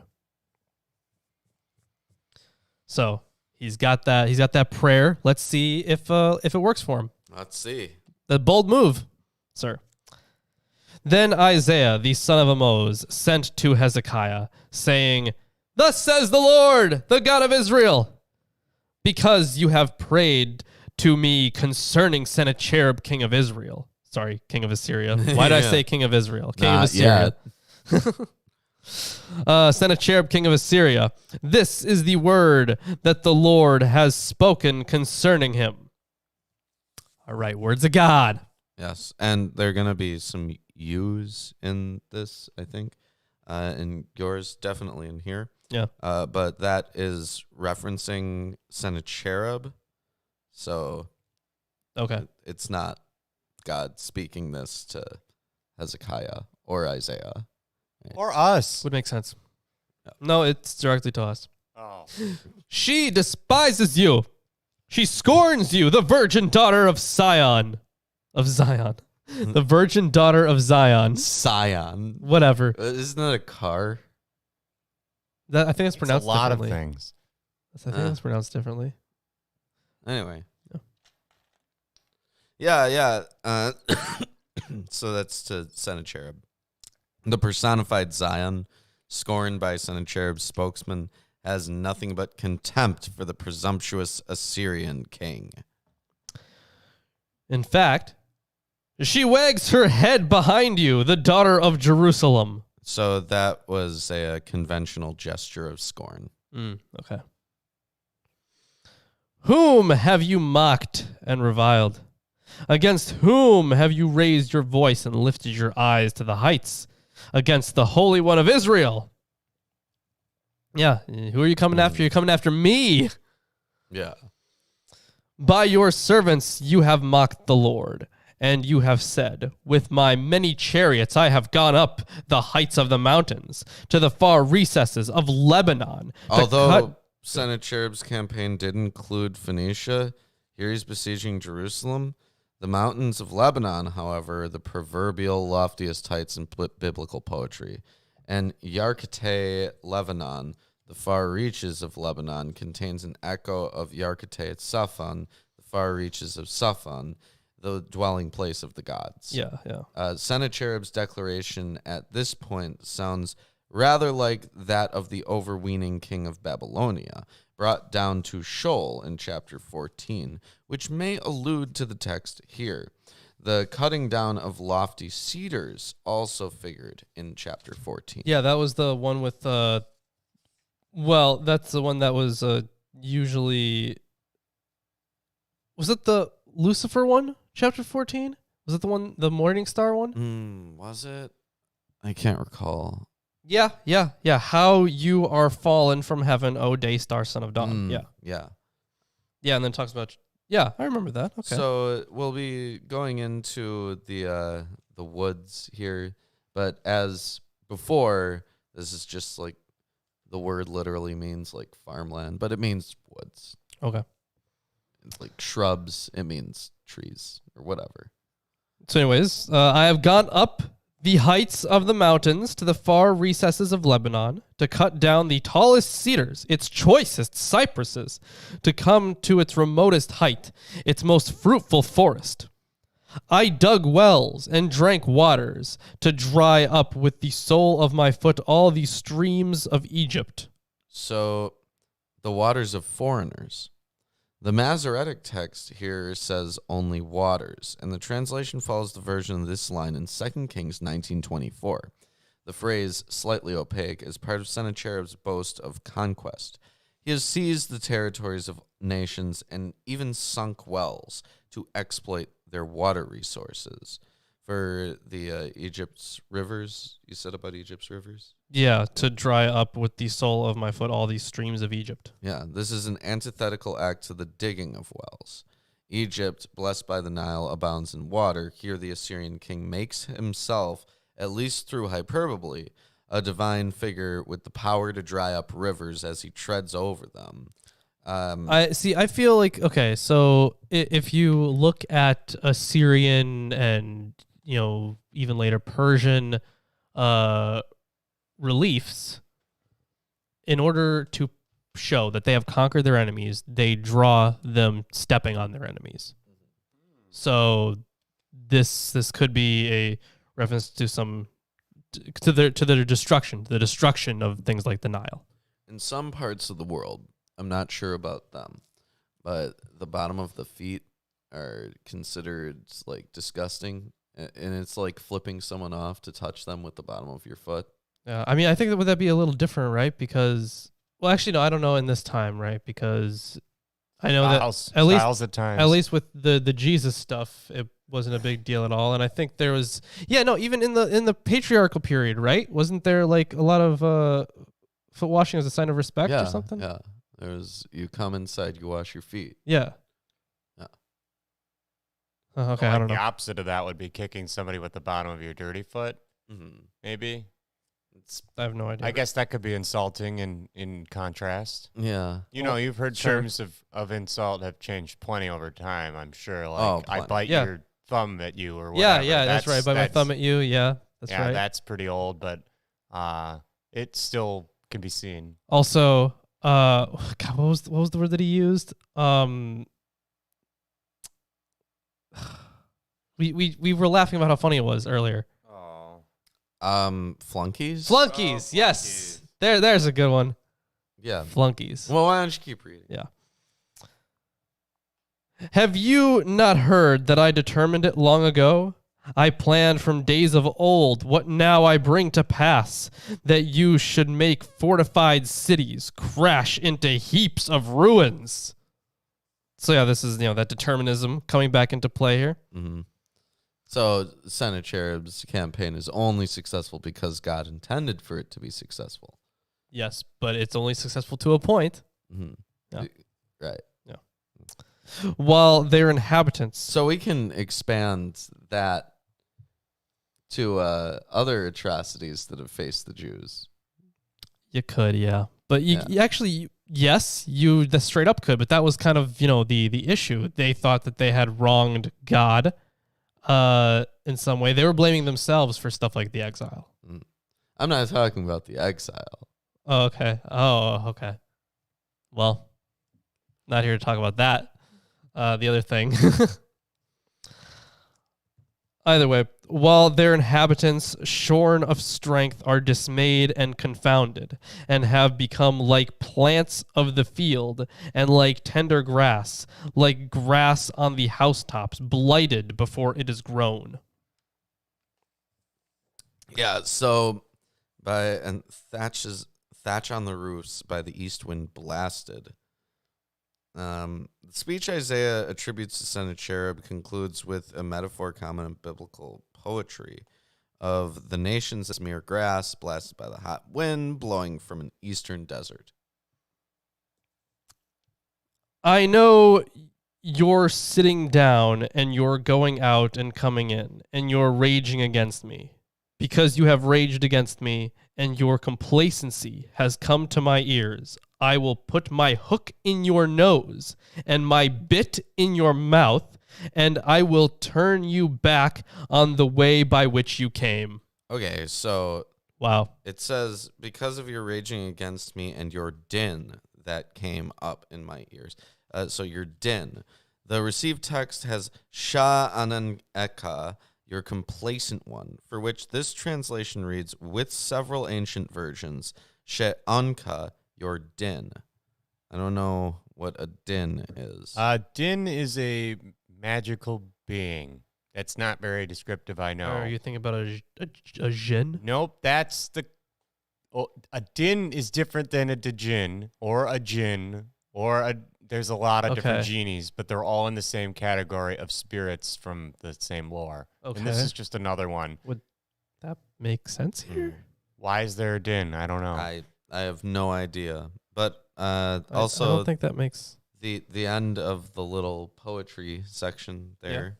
So he's got that prayer. Let's see if it works for him. let's see. The bold move, sir. "Then Isaiah, the son of Amoz, sent to Hezekiah, saying, Thus says the Lord, the God of Israel, because you have prayed to me concerning Sennacherib, king of Israel." Sorry, king of Assyria. Why did I say king of Israel? King of Assyria. "Sennacherib, king of Assyria, this is the word that the Lord has spoken concerning him." All right, words of God. Yes, and there are going to be some U's in this, I think. In yours, definitely in here. Yeah. But that is referencing Sennacherib. So Okay. it's not God speaking this to Hezekiah or Isaiah. Or us. Would make sense. No, it's directly to us. Oh. "She despises you. She scorns you, the virgin daughter of Zion. The virgin daughter of Zion. Scion. Whatever. Isn't that a car? I think that's It's pronounced a lot differently. of things. I think that's pronounced differently. Anyway. Yeah. Yeah. So that's to Sennacherib. The personified Zion, scorned by Sennacherib's spokesman, has nothing but contempt for the presumptuous Assyrian king. In fact, she wags her head behind you, the daughter of Jerusalem. So that was a conventional gesture of scorn. Okay. "Whom have you mocked and reviled? Against whom have you raised your voice and lifted your eyes to the heights? Against the Holy One of Israel. Yeah. Who are you coming after? You're coming after me. Yeah. By your servants you have mocked the Lord, and you have said, with my many chariots I have gone up the heights of the mountains, to the far recesses of Lebanon. Although Sennacherib's campaign did include Phoenicia, here he's besieging Jerusalem. The mountains of Lebanon, however, are the proverbial loftiest heights in biblical poetry. And Yarkate, Lebanon, the far reaches of Lebanon, contains an echo of Yarkate Saphon, the far reaches of Saphon, the dwelling place of the gods. Yeah. Sennacherib's declaration at this point sounds rather like that of the overweening king of Babylonia, brought down to Sheol in chapter 14, which may allude to the text here. The cutting down of lofty cedars also figured in chapter 14. Yeah, that was the one with well, that's the one that was usually... Was it the Lucifer one, chapter 14? Was it the one, the Morning Star one? Was it? I can't recall. Yeah. How you are fallen from heaven, O day star, son of dawn. Yeah. And then talks about... Yeah, I remember that. Okay. So we'll be going into the woods here, but as before, this is just like the word literally means like farmland, but it means woods. Okay. It's like shrubs, it means trees or whatever. So anyways, I have gone up the heights of the mountains to the far recesses of Lebanon to cut down the tallest cedars, its choicest cypresses, to come to its remotest height, its most fruitful forest. I dug wells and drank waters to dry up with the sole of my foot all the streams of Egypt. So the waters of foreigners. The Masoretic text here says only waters, and the translation follows the version of this line in 2 Kings 19:24. The phrase, slightly opaque, is part of Sennacherib's boast of conquest. He has seized the territories of nations and even sunk wells to exploit their water resources. For the Egypt's rivers, you said about Egypt's rivers? Yeah, to dry up with the sole of my foot all these streams of Egypt. Yeah, this is an antithetical act to the digging of wells. Egypt, blessed by the Nile, abounds in water. Here the Assyrian king makes himself, at least through hyperbole, a divine figure with the power to dry up rivers as he treads over them. I feel like, okay, so if you look at Assyrian and, even later Persian reliefs, in order to show that they have conquered their enemies, they draw them stepping on their enemies. So this could be a reference to their destruction, the destruction of things like the Nile. In some parts of the world, I'm not sure about them, but the bottom of the feet are considered like disgusting, and it's like flipping someone off to touch them with the bottom of your foot. Yeah, I mean, I think would that be a little different, right? Because, well, actually, no, I don't know in this time, right? Because I know styles at times. at least with the Jesus stuff, it wasn't a big deal at all. And I think there was, even in the patriarchal period, right? Wasn't there like a lot of foot washing as a sign of respect or something? Yeah, there's you come inside, you wash your feet. Yeah. Yeah. Okay, I don't know. The opposite of that would be kicking somebody with the bottom of your dirty foot. Mm-hmm. Maybe. I have no idea. I guess that could be insulting in contrast. Yeah. You've heard sure. terms of insult have changed plenty over time, I'm sure. Like, I plenty. bite your thumb at you or whatever. Yeah, that's right. Bite my thumb at you. Yeah, that's right. Yeah, that's pretty old, but it still can be seen. Also, God, what was the word that he used? We were laughing about how funny it was earlier. Flunkies? Flunkies, yes. There's a good one. Yeah. Flunkies. Well, why don't you keep reading? Yeah. Have you not heard that I determined it long ago? I planned from days of old what now I bring to pass, that you should make fortified cities crash into heaps of ruins. So yeah, this is, that determinism coming back into play here. Mm-hmm. So Sennacherib's campaign is only successful because God intended for it to be successful. Yes, but it's only successful to a point. Mm-hmm. Yeah. Right. While their inhabitants. So we can expand that to other atrocities that have faced the Jews. You could, yeah. But you actually, yes, you the straight up could, but that was kind of, the issue. They thought that they had wronged God in some way. They were blaming themselves for stuff like the exile. I'm not talking about the exile. Oh, okay. Oh, okay. Well, not here to talk about that. The other thing. Either way, while their inhabitants, shorn of strength, are dismayed and confounded, and have become like plants of the field, and like tender grass, like grass on the housetops, blighted before it is grown. Yeah, so thatch on the roofs by the east wind blasted. The speech Isaiah attributes to Sennacherib concludes with a metaphor common in biblical poetry of the nations as mere grass blasted by the hot wind blowing from an eastern desert. I know you're sitting down and you're going out and coming in, and you're raging against me. Because you have raged against me, and your complacency has come to my ears, I will put my hook in your nose and my bit in your mouth, and I will turn you back on the way by which you came. Okay, so wow. It says, because of your raging against me and your din that came up in my ears. So your din. The received text has Sha Anan Eka, your complacent one, for which this translation reads, with several ancient versions, She Anka, your din. I don't know what a din is. Din is a magical being. That's not very descriptive, I know. Are you thinking about a jinn? Nope, that's the... Oh, a din is different than a djinn, or a jinn, or a... There's a lot of different genies, but they're all in the same category of spirits from the same lore. Okay. And this is just another one. Would that make sense here? Why is there a din? I don't know. I have no idea. But also, I don't think that makes... The end of the little poetry section there,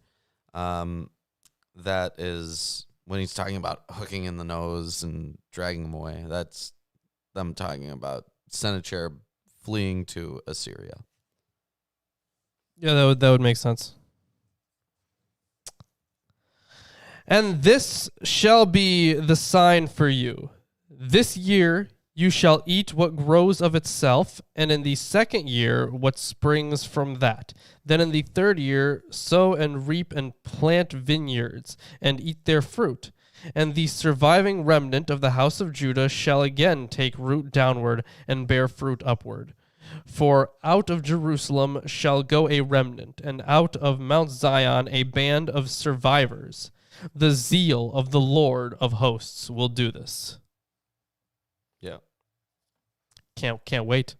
that is when he's talking about hooking in the nose and dragging him away. That's them talking about Sennacherib fleeing to Assyria. Yeah, that would make sense. And this shall be the sign for you. This year you shall eat what grows of itself, and in the second year what springs from that. Then in the third year sow and reap and plant vineyards, and eat their fruit. And the surviving remnant of the house of Judah shall again take root downward and bear fruit upward. For out of Jerusalem shall go a remnant, and out of Mount Zion a band of survivors. The zeal of the Lord of hosts will do this. Yeah. Can't wait.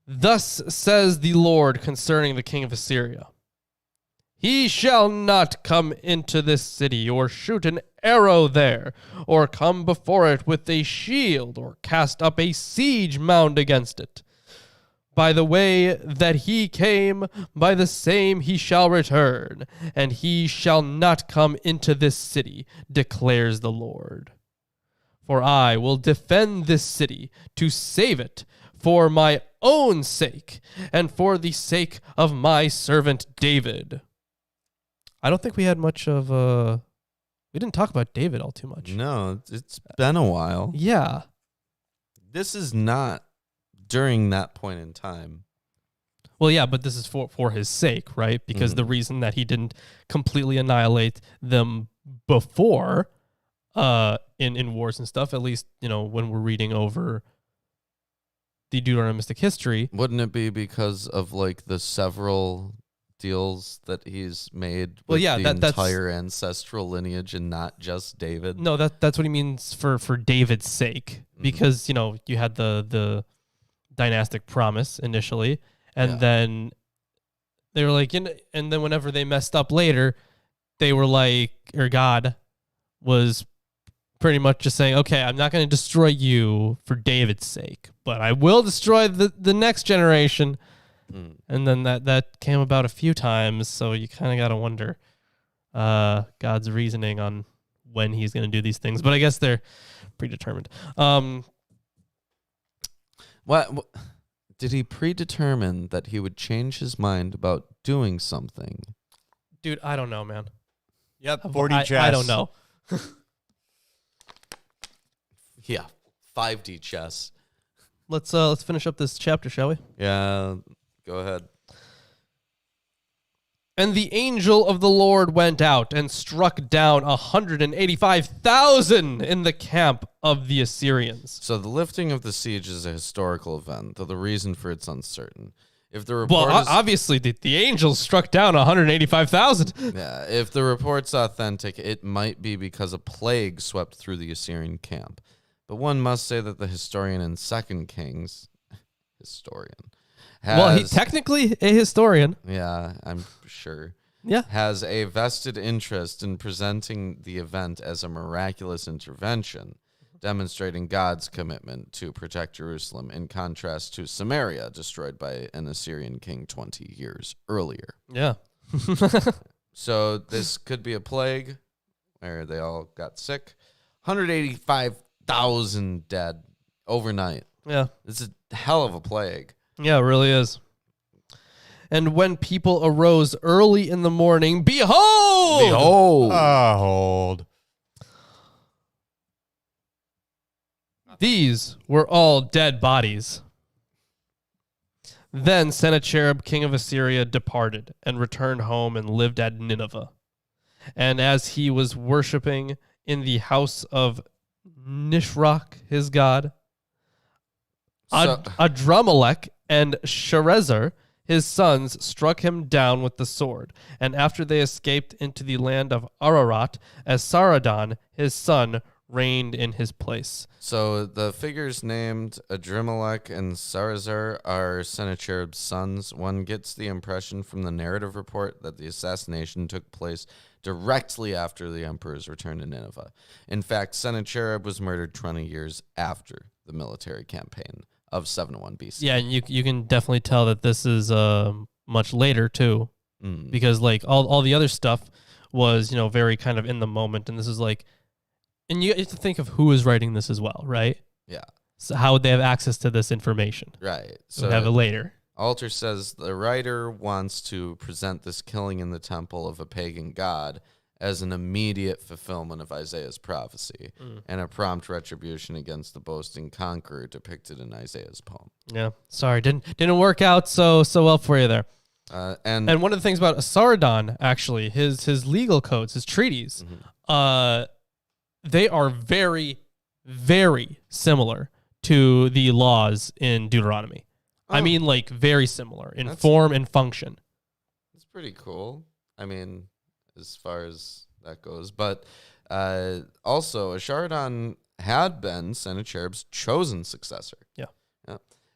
Thus says the Lord concerning the king of Assyria. He shall not come into this city, or shoot an arrow there, or come before it with a shield, or cast up a siege mound against it. By the way that he came, by the same he shall return, and he shall not come into this city, declares the Lord. For I will defend this city to save it for my own sake, and for the sake of my servant David. I don't think we had much of we didn't talk about David all too much. No, it's been a while. Yeah. This is not during that point in time. Well, yeah, but this is for his sake, right? Because the reason that he didn't completely annihilate them before in wars and stuff, at least, when we're reading over the Deuteronomistic history. Wouldn't it be because of the several deals that he's made with the entire ancestral lineage and not just David? No, that's what he means for David's sake, because you had the dynastic promise initially, and then they were like, and then whenever they messed up later, they were like, or God was pretty much just saying, okay, I'm not going to destroy you for David's sake, but I will destroy the next generation. And then that came about a few times, so you kind of got to wonder God's reasoning on when he's going to do these things. But I guess they're predetermined. What did he predetermine that he would change his mind about doing something? Dude, I don't know, man. Yep, 4D chess. I don't know. Yeah, 5D chess. Let's finish up this chapter, shall we? Yeah, go ahead. And the angel of the Lord went out and struck down 185,000 in the camp of the Assyrians. So the lifting of the siege is a historical event, though the reason for it's uncertain. If the report obviously the angels struck down 185,000. Yeah, if the report's authentic, it might be because a plague swept through the Assyrian camp. But one must say that the historian in 2 Kings, he's technically a historian. Yeah, I'm sure. Yeah. Has a vested interest in presenting the event as a miraculous intervention, demonstrating God's commitment to protect Jerusalem in contrast to Samaria, destroyed by an Assyrian king 20 years earlier. Yeah. So this could be a plague where they all got sick. 185,000 dead overnight. Yeah. It's a hell of a plague. Yeah, it really is. And when people arose early in the morning, behold! These were all dead bodies. Then Sennacherib, king of Assyria, departed and returned home and lived at Nineveh. And as he was worshiping in the house of Nisroch, his god, Adramelech and Sharezer, his sons, struck him down with the sword. And after they escaped into the land of Ararat, Esarhaddon, his son, reigned in his place. So the figures named Adrimelech and Sharezer are Sennacherib's sons. One gets the impression from the narrative report that the assassination took place directly after the emperor's return to Nineveh. In fact, Sennacherib was murdered 20 years after the military campaign of 701 BC. Yeah, and you can definitely tell that this is much later too, because like all the other stuff was very kind of in the moment, and this is like, and you have to think of who is writing this as well, right? Yeah. So how would they have access to this information? Right. So have it later. Alter says the writer wants to present this killing in the temple of a pagan god as an immediate fulfillment of Isaiah's prophecy and a prompt retribution against the boasting conqueror depicted in Isaiah's poem. Yeah, sorry, didn't work out so well for you there. And one of the things about Esarhaddon, actually, his legal codes, his treaties, they are very, very similar to the laws in Deuteronomy. I mean, like, very similar in form and function. It's pretty cool. I mean, as far as that goes. But also, Esarhaddon had been Sennacherib's chosen successor. Yeah.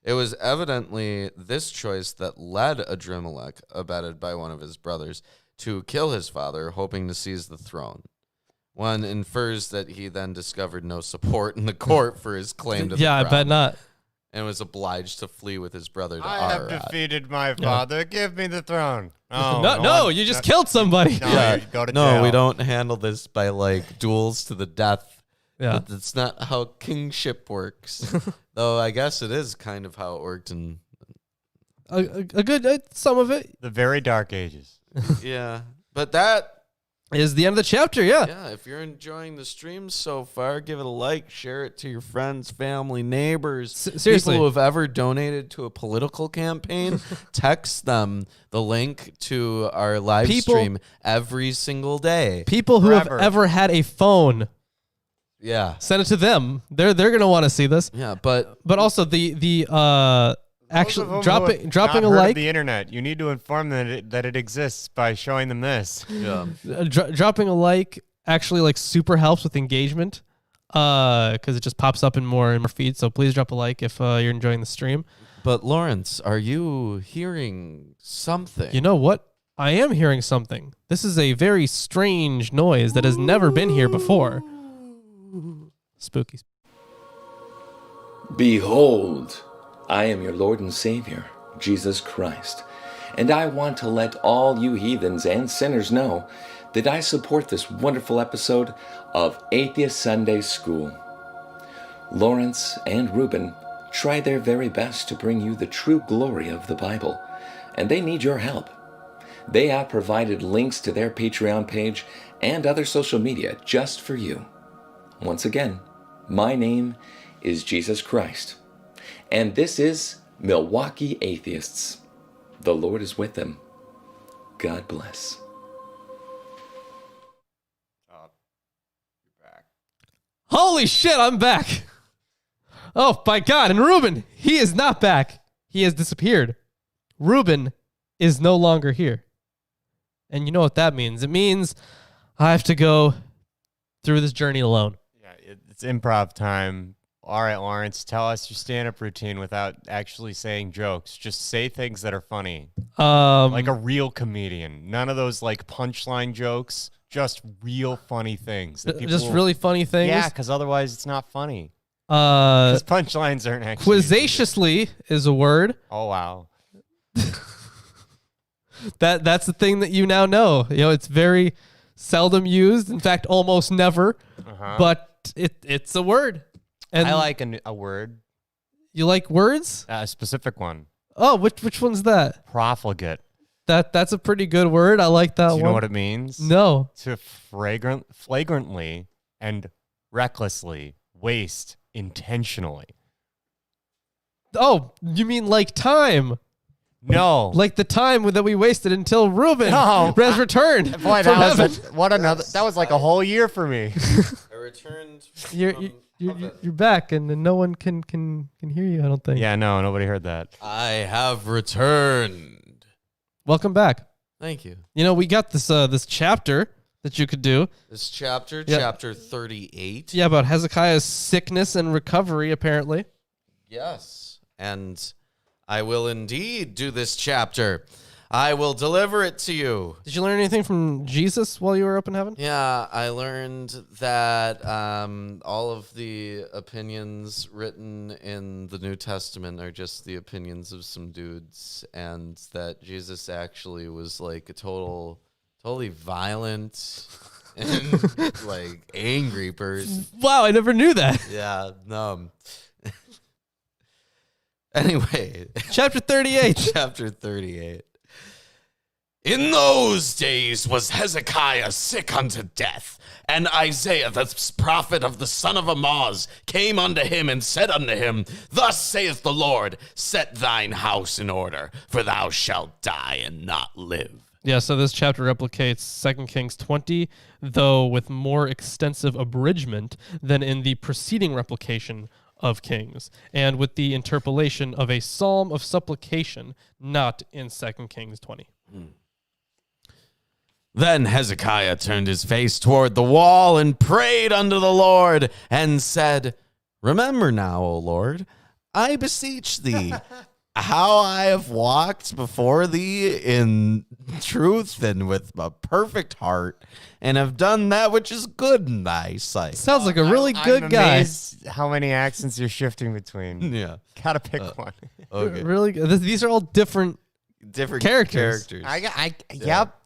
It was evidently this choice that led Adrimelech, abetted by one of his brothers, to kill his father, hoping to seize the throne. One infers that he then discovered no support in the court for his claim to the crown. Yeah, I bet not. And was obliged to flee with his brother to I have defeated my father. Give me the throne. Oh, no, you just killed somebody. No, you go to jail. we don't handle this by like duels to the death. Yeah, that's not how kingship works. Though I guess it is kind of how it worked in a good some of it. The very dark ages. Yeah, but that is the end of the chapter. Yeah. Yeah. If you're enjoying the stream so far, give it a like, share it to your friends, family, neighbors, seriously, people who have ever donated to a political campaign. Text them the link to our live stream every single day. People who have ever had a phone. Yeah. Send it to them. They're gonna want to see this. Yeah, but also the actually dropping a like. The internet. You need to inform them that it exists by showing them this. Yeah. Dropping a like actually like super helps with engagement, because it just pops up in more feeds. So please drop a like if you're enjoying the stream. But Lawrence, are you hearing something? You know what? I am hearing something. This is a very strange noise that has never been here before. Spooky. Behold, I am your Lord and Savior, Jesus Christ, and I want to let all you heathens and sinners know that I support this wonderful episode of Atheist Sunday School. Lawrence and Reuben try their very best to bring you the true glory of the Bible, and they need your help. They have provided links to their Patreon page and other social media just for you. Once again, my name is Jesus Christ, and this is Milwaukee Atheists. The Lord is with them. God bless. You're back. Holy shit, I'm back. Oh, my God. And Reuben, he is not back. He has disappeared. Reuben is no longer here. And you know what that means? It means I have to go through this journey alone. Yeah, it's improv time. All right, Lawrence, tell us your stand-up routine without actually saying jokes. Just say things that are funny. Like a real comedian. None of those like punchline jokes. Just real funny things. That people just really funny things. Yeah, because otherwise it's not funny. Because punchlines aren't actually. Quizzaciously is a word. Oh wow. That's the thing that you now know. You know, it's very seldom used. In fact, almost never. But it's a word. And I like a word. You like words? A specific one. Oh, which one's that? Profligate. That's a pretty good word. I like that one. Do you know what it means? No. To flagrantly and recklessly waste intentionally. Oh, you mean like time? No. Like the time that we wasted until Reuben No. has returned Boy, from that heaven. was what another. That was like a whole year for me. I returned. You're back, and no one can hear you. I don't think. Yeah, no, nobody heard that. I have returned. Welcome back. Thank you. You know, we got this chapter that you could do. This chapter, Yeah. chapter 38. Yeah, about Hezekiah's sickness and recovery, apparently. Yes. And I will indeed do this chapter. I will deliver it to you. Did you learn anything from Jesus while you were up in heaven? Yeah, I learned that all of the opinions written in the New Testament are just the opinions of some dudes, and that Jesus actually was like a totally violent and like angry person. Wow, I never knew that. Yeah, no. Anyway, Chapter 38. chapter 38. In those days was Hezekiah sick unto death, and Isaiah the prophet of the son of Amoz came unto him and said unto him, Thus saith the Lord, set thine house in order, for thou shalt die and not live. Yeah, so this chapter replicates 2 Kings 20, though with more extensive abridgment than in the preceding replication of Kings, and with the interpolation of a psalm of supplication, not in 2 Kings 20. Then Hezekiah turned his face toward the wall and prayed unto the Lord and said, Remember now, O Lord, I beseech thee, how I have walked before thee in truth and with a perfect heart, and have done that which is good in thy sight. Sounds like a really good I'm guy. amazed how many accents you're shifting between. Yeah. Gotta pick one. Okay. Really good. These are all different. Different Characters. Yep.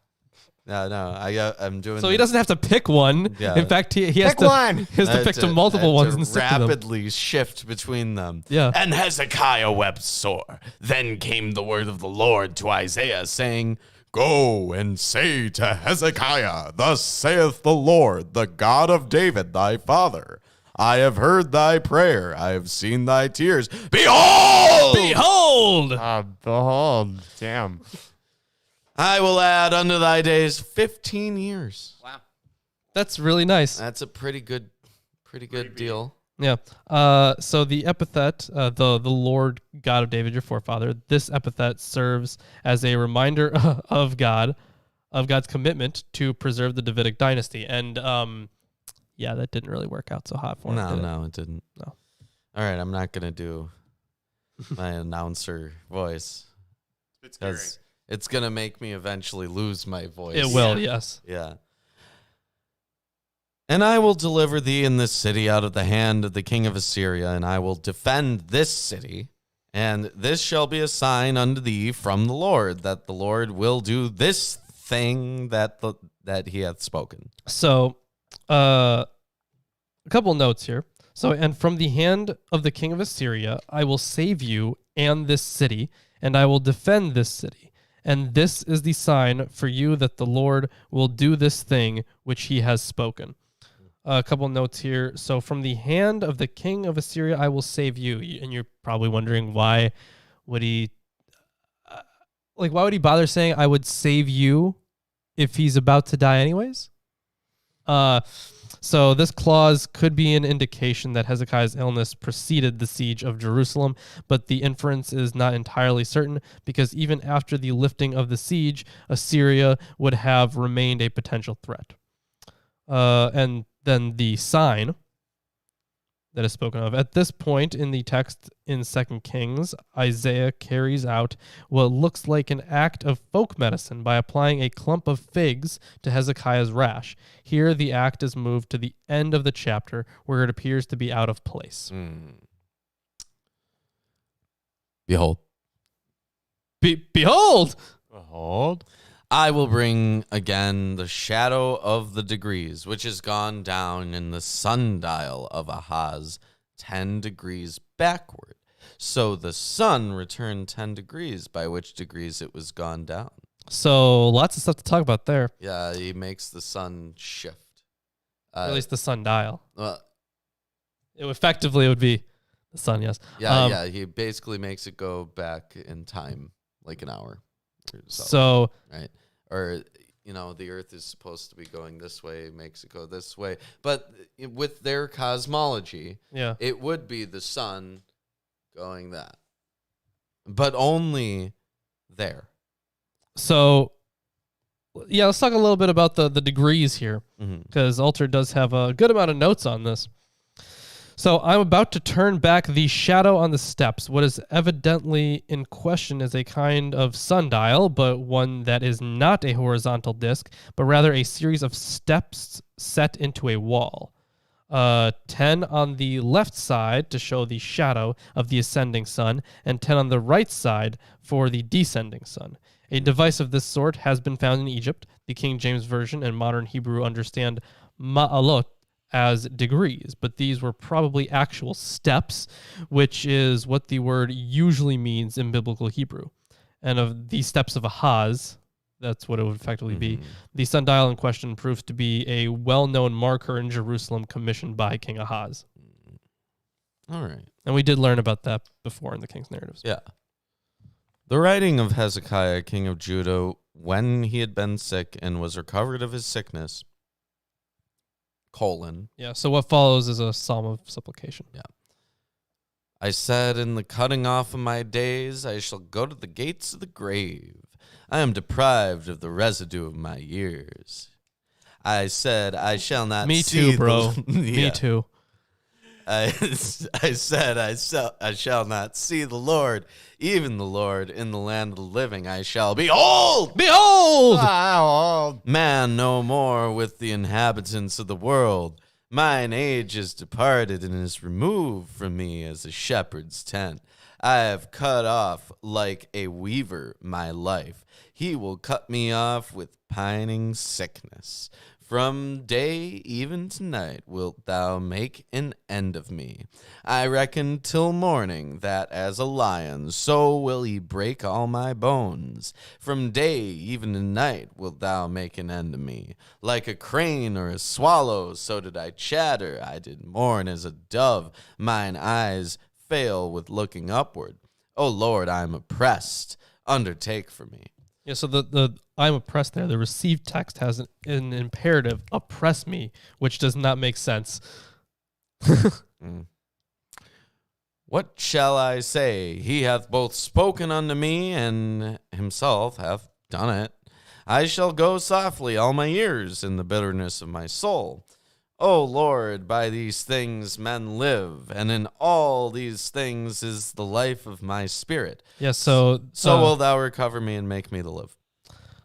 I'm doing. So he doesn't have to pick one. Yeah. In fact, he has Pick to one. He has to pick to multiple ones and stick to them. rapidly shift between them. Yeah. And Hezekiah wept sore. Then came the word of the Lord to Isaiah, saying, Go and say to Hezekiah, Thus saith the Lord, the God of David thy father, I have heard thy prayer, I have seen thy tears. Behold! Behold! Behold. Damn. I will add unto thy days 15 years. Wow. That's really nice. That's a pretty good deal. Yeah. So the epithet, the Lord God of David, your forefather, this epithet serves as a reminder of God's commitment to preserve the Davidic dynasty. And yeah, that didn't really work out so hot for him. did it? No, it didn't. No. All right, I'm not gonna do my announcer voice because it's gonna make me eventually lose my voice. It will, yes. Yeah. And I will deliver thee in this city out of the hand of the king of Assyria, and I will defend this city. And this shall be a sign unto thee from the Lord, that the Lord will do this thing that he hath spoken. So, a couple notes here. So, and from the hand of the king of Assyria, I will save you and this city, and I will defend this city. And this is the sign for you that the Lord will do this thing which he has spoken. A couple notes here. So, from the hand of the king of Assyria, I will save you. And you're probably wondering, why would he bother saying I would save you if he's about to die anyways? So this clause could be an indication that Hezekiah's illness preceded the siege of Jerusalem, but the inference is not entirely certain, because even after the lifting of the siege, Assyria would have remained a potential threat. And then the sign that is spoken of. At this point in the text in 2 Kings, Isaiah carries out what looks like an act of folk medicine by applying a clump of figs to Hezekiah's rash. Here, the act is moved to the end of the chapter, where it appears to be out of place. Behold. Behold! Behold. I will bring again the shadow of the degrees, which is gone down in the sundial of Ahaz 10 degrees backward. So the sun returned 10 degrees, by which degrees it was gone down. So lots of stuff to talk about there. Yeah, he makes the sun shift. At least the sundial. Well, It would be the sun, yes. Yeah, he basically makes it go back in time, like an hour. So right. Or, the earth is supposed to be going this way, makes it go this way. But with their cosmology, it would be the sun going that. But only there. So, let's talk a little bit about the degrees here, because Alter does have a good amount of notes on this. So I'm about to turn back the shadow on the steps. What is evidently in question is a kind of sundial, but one that is not a horizontal disc, but rather a series of steps set into a wall. 10 on the left side to show the shadow of the ascending sun, and 10 on the right side for the descending sun. A device of this sort has been found in Egypt. The King James Version and modern Hebrew understand ma'alot as degrees, but these were probably actual steps, which is what the word usually means in biblical Hebrew. And of the steps of Ahaz, that's what it would effectively be. The sundial in question proves to be a well-known marker in Jerusalem commissioned by King Ahaz. All right. And we did learn about that before in the King's narratives. Yeah. The writing of Hezekiah, king of Judah, when he had been sick and was recovered of his sickness, Yeah, so what follows is a psalm of supplication. Yeah. I said, in the cutting off of my days, I shall go to the gates of the grave. I am deprived of the residue of my years. I said, I shall not Me see too, bro. Yeah. Me too. I said, I shall not see the Lord, even the Lord, in the land of the living. I shall behold! Man no more with the inhabitants of the world. Mine age is departed and is removed from me as a shepherd's tent. I have cut off like a weaver my life. He will cut me off with pining sickness. From day even to night wilt thou make an end of me. I reckon till morning that as a lion, so will he break all my bones. From day even to night wilt thou make an end of me. Like a crane or a swallow, so did I chatter. I did mourn as a dove. Mine eyes fail with looking upward. O Lord, I am oppressed. Undertake for me. Yeah, so the I'm oppressed there. The received text has an imperative, oppress me, which does not make sense. What shall I say? He hath both spoken unto me, and himself hath done it. I shall go softly all my years in the bitterness of my soul. O Lord, by these things men live, and in all these things is the life of my spirit. Yes, so wilt thou recover me and make me to live.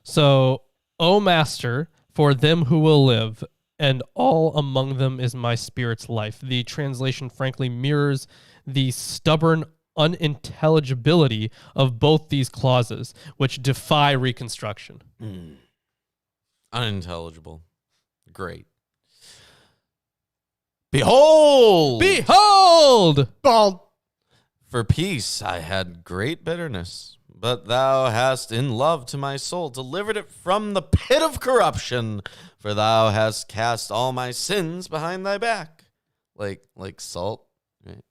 So, O Master, for them who will live, and all among them is my spirit's life. The translation frankly mirrors the stubborn unintelligibility of both these clauses, which defy reconstruction. Unintelligible. Great. Behold! Behold! Bald. For peace I had great bitterness, but thou hast in love to my soul delivered it from the pit of corruption, for thou hast cast all my sins behind thy back. Like salt. Right?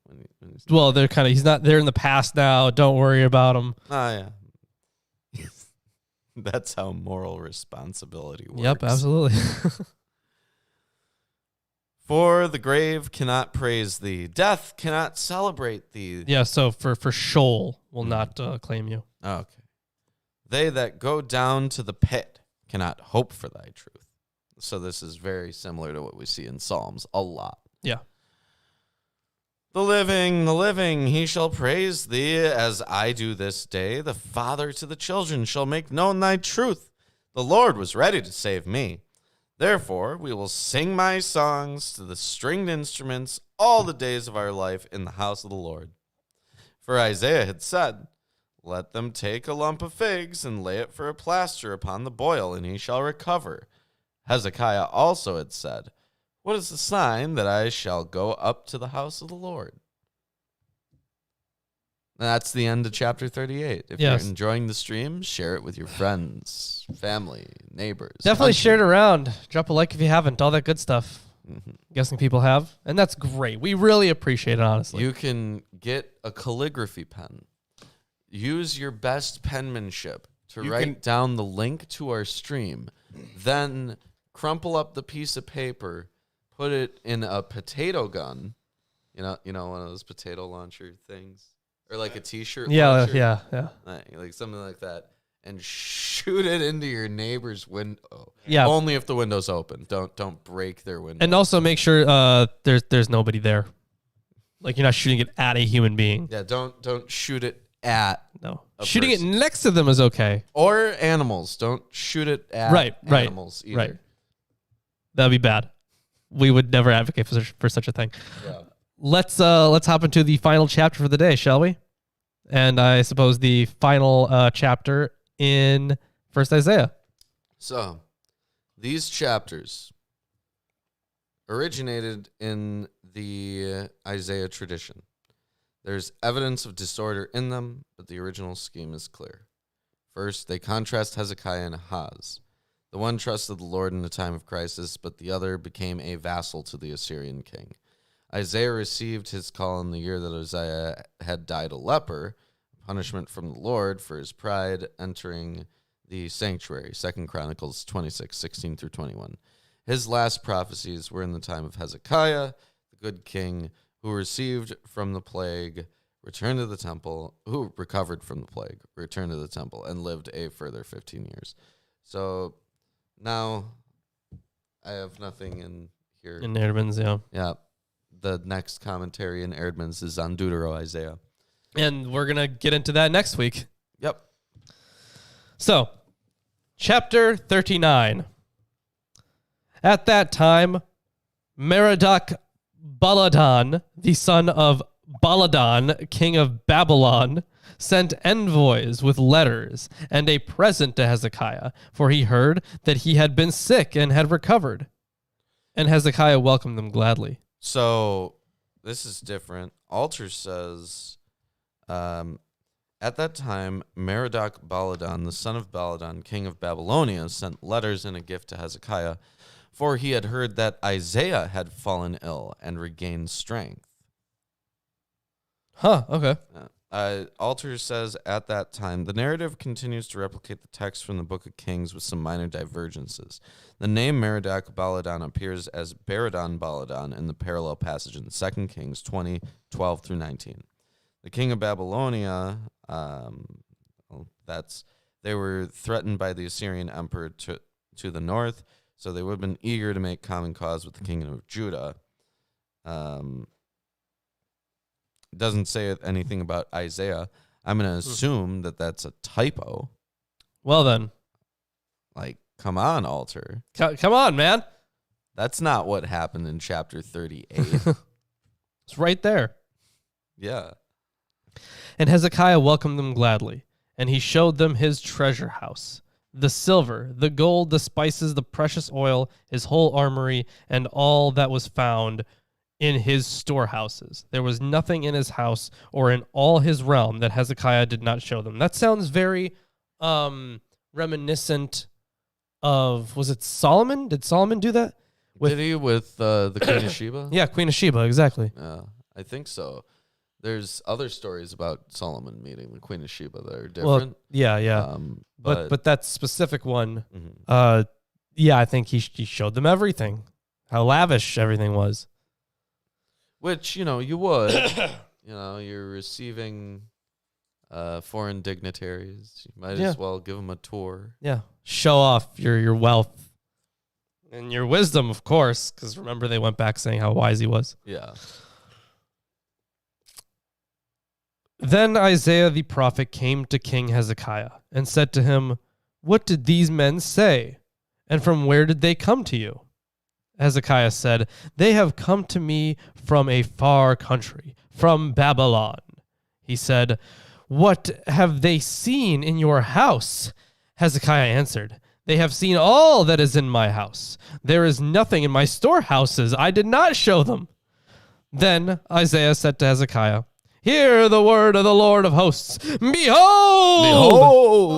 Well, they're kind of, he's not there in the past now. Don't worry about him. Oh, yeah. That's how moral responsibility works. Yep, absolutely. For the grave cannot praise thee. Death cannot celebrate thee. Yeah, so for Sheol will not claim you. Okay. They that go down to the pit cannot hope for thy truth. So this is very similar to what we see in Psalms a lot. Yeah. The living, he shall praise thee as I do this day. The father to the children shall make known thy truth. The Lord was ready to save me. Therefore, we will sing my songs to the stringed instruments all the days of our life in the house of the Lord. For Isaiah had said, let them take a lump of figs and lay it for a plaster upon the boil, and he shall recover. Hezekiah also had said, what is the sign that I shall go up to the house of the Lord? That's the end of chapter 38. If you're enjoying the stream, share it with your friends, family, neighbors. Definitely share it around. Drop a like if you haven't. All that good stuff. Mm-hmm. Guessing people have. And that's great. We really appreciate it, honestly. You can get a calligraphy pen. Use your best penmanship to write down the link to our stream. Then crumple up the piece of paper, put it in a potato gun. You know, one of those potato launcher things. Or like a T-shirt launcher. Yeah. Like something like that. And shoot it into your neighbor's window. Yeah. Only if the window's open. Don't break their window. And also make sure there's nobody there. Like you're not shooting it at a human being. Yeah, don't shoot it at Shooting person. it next to them is okay. Or animals. Don't shoot it at animals either. Right. That'd be bad. We would never advocate for such a thing. Yeah. Let's hop into the final chapter for the day, shall we? And I suppose the final chapter in First Isaiah. So, these chapters originated in the Isaiah tradition. There's evidence of disorder in them, but the original scheme is clear. First, they contrast Hezekiah and Ahaz. The one trusted the Lord in the time of crisis, but the other became a vassal to the Assyrian king. Isaiah received his call in the year that Uzziah had died a leper, punishment from the Lord for his pride, entering the sanctuary, 2 Chronicles 26:16-21. His last prophecies were in the time of Hezekiah, the good king, who received from the plague, returned to the temple, who recovered from the plague, returned to the temple, and lived a further 15 years. So now I have nothing in here. In Erdman's, yeah. Yeah. The next commentary in Erdman's is on Deutero-Isaiah. And we're going to get into that next week. Yep. So, chapter 39. At that time, Merodach Baladan, the son of Baladan, king of Babylon, sent envoys with letters and a present to Hezekiah, for he heard that he had been sick and had recovered. And Hezekiah welcomed them gladly. So this is different. Alter says, at that time, Merodach Baladan, the son of Baladan, king of Babylonia, sent letters and a gift to Hezekiah, for he had heard that Isaiah had fallen ill and regained strength. Huh, okay. Alter says, at that time, the narrative continues to replicate the text from the Book of Kings with some minor divergences. The name Merodach Baladan appears as Baradan Baladan in the parallel passage in 2 Kings 20:12-19. The king of Babylonia, they were threatened by the Assyrian emperor to the north, so they would have been eager to make common cause with the kingdom of Judah. It doesn't say anything about Isaiah. I'm going to assume that that's a typo. Well then. Like, come on, Alter. Come on, man. That's not what happened in chapter 38. It's right there. Yeah. And Hezekiah welcomed them gladly, and he showed them his treasure house, the silver, the gold, the spices, the precious oil, his whole armory, and all that was found in his storehouses. There was nothing in his house or in all his realm that Hezekiah did not show them. That sounds very reminiscent of, was it Solomon? Did Solomon do that? Did he with the Queen of Sheba? Yeah, Queen of Sheba, exactly. Yeah, I think so. There's other stories about Solomon meeting the Queen of Sheba that are different. Well, yeah. But that specific one, I think he showed them everything, how lavish everything was. Which, you would. You're receiving foreign dignitaries. You might as well give them a tour. Yeah, show off your wealth and your wisdom, of course, because remember they went back saying how wise he was. Yeah. Then Isaiah the prophet came to King Hezekiah and said to him, "What did these men say? And from where did they come to you?" Hezekiah said, "They have come to me from a far country, from Babylon." He said, "What have they seen in your house?" Hezekiah answered, "They have seen all that is in my house. There is nothing in my storehouses I did not show them." Then Isaiah said to Hezekiah, "Hear the word of the Lord of hosts. Behold!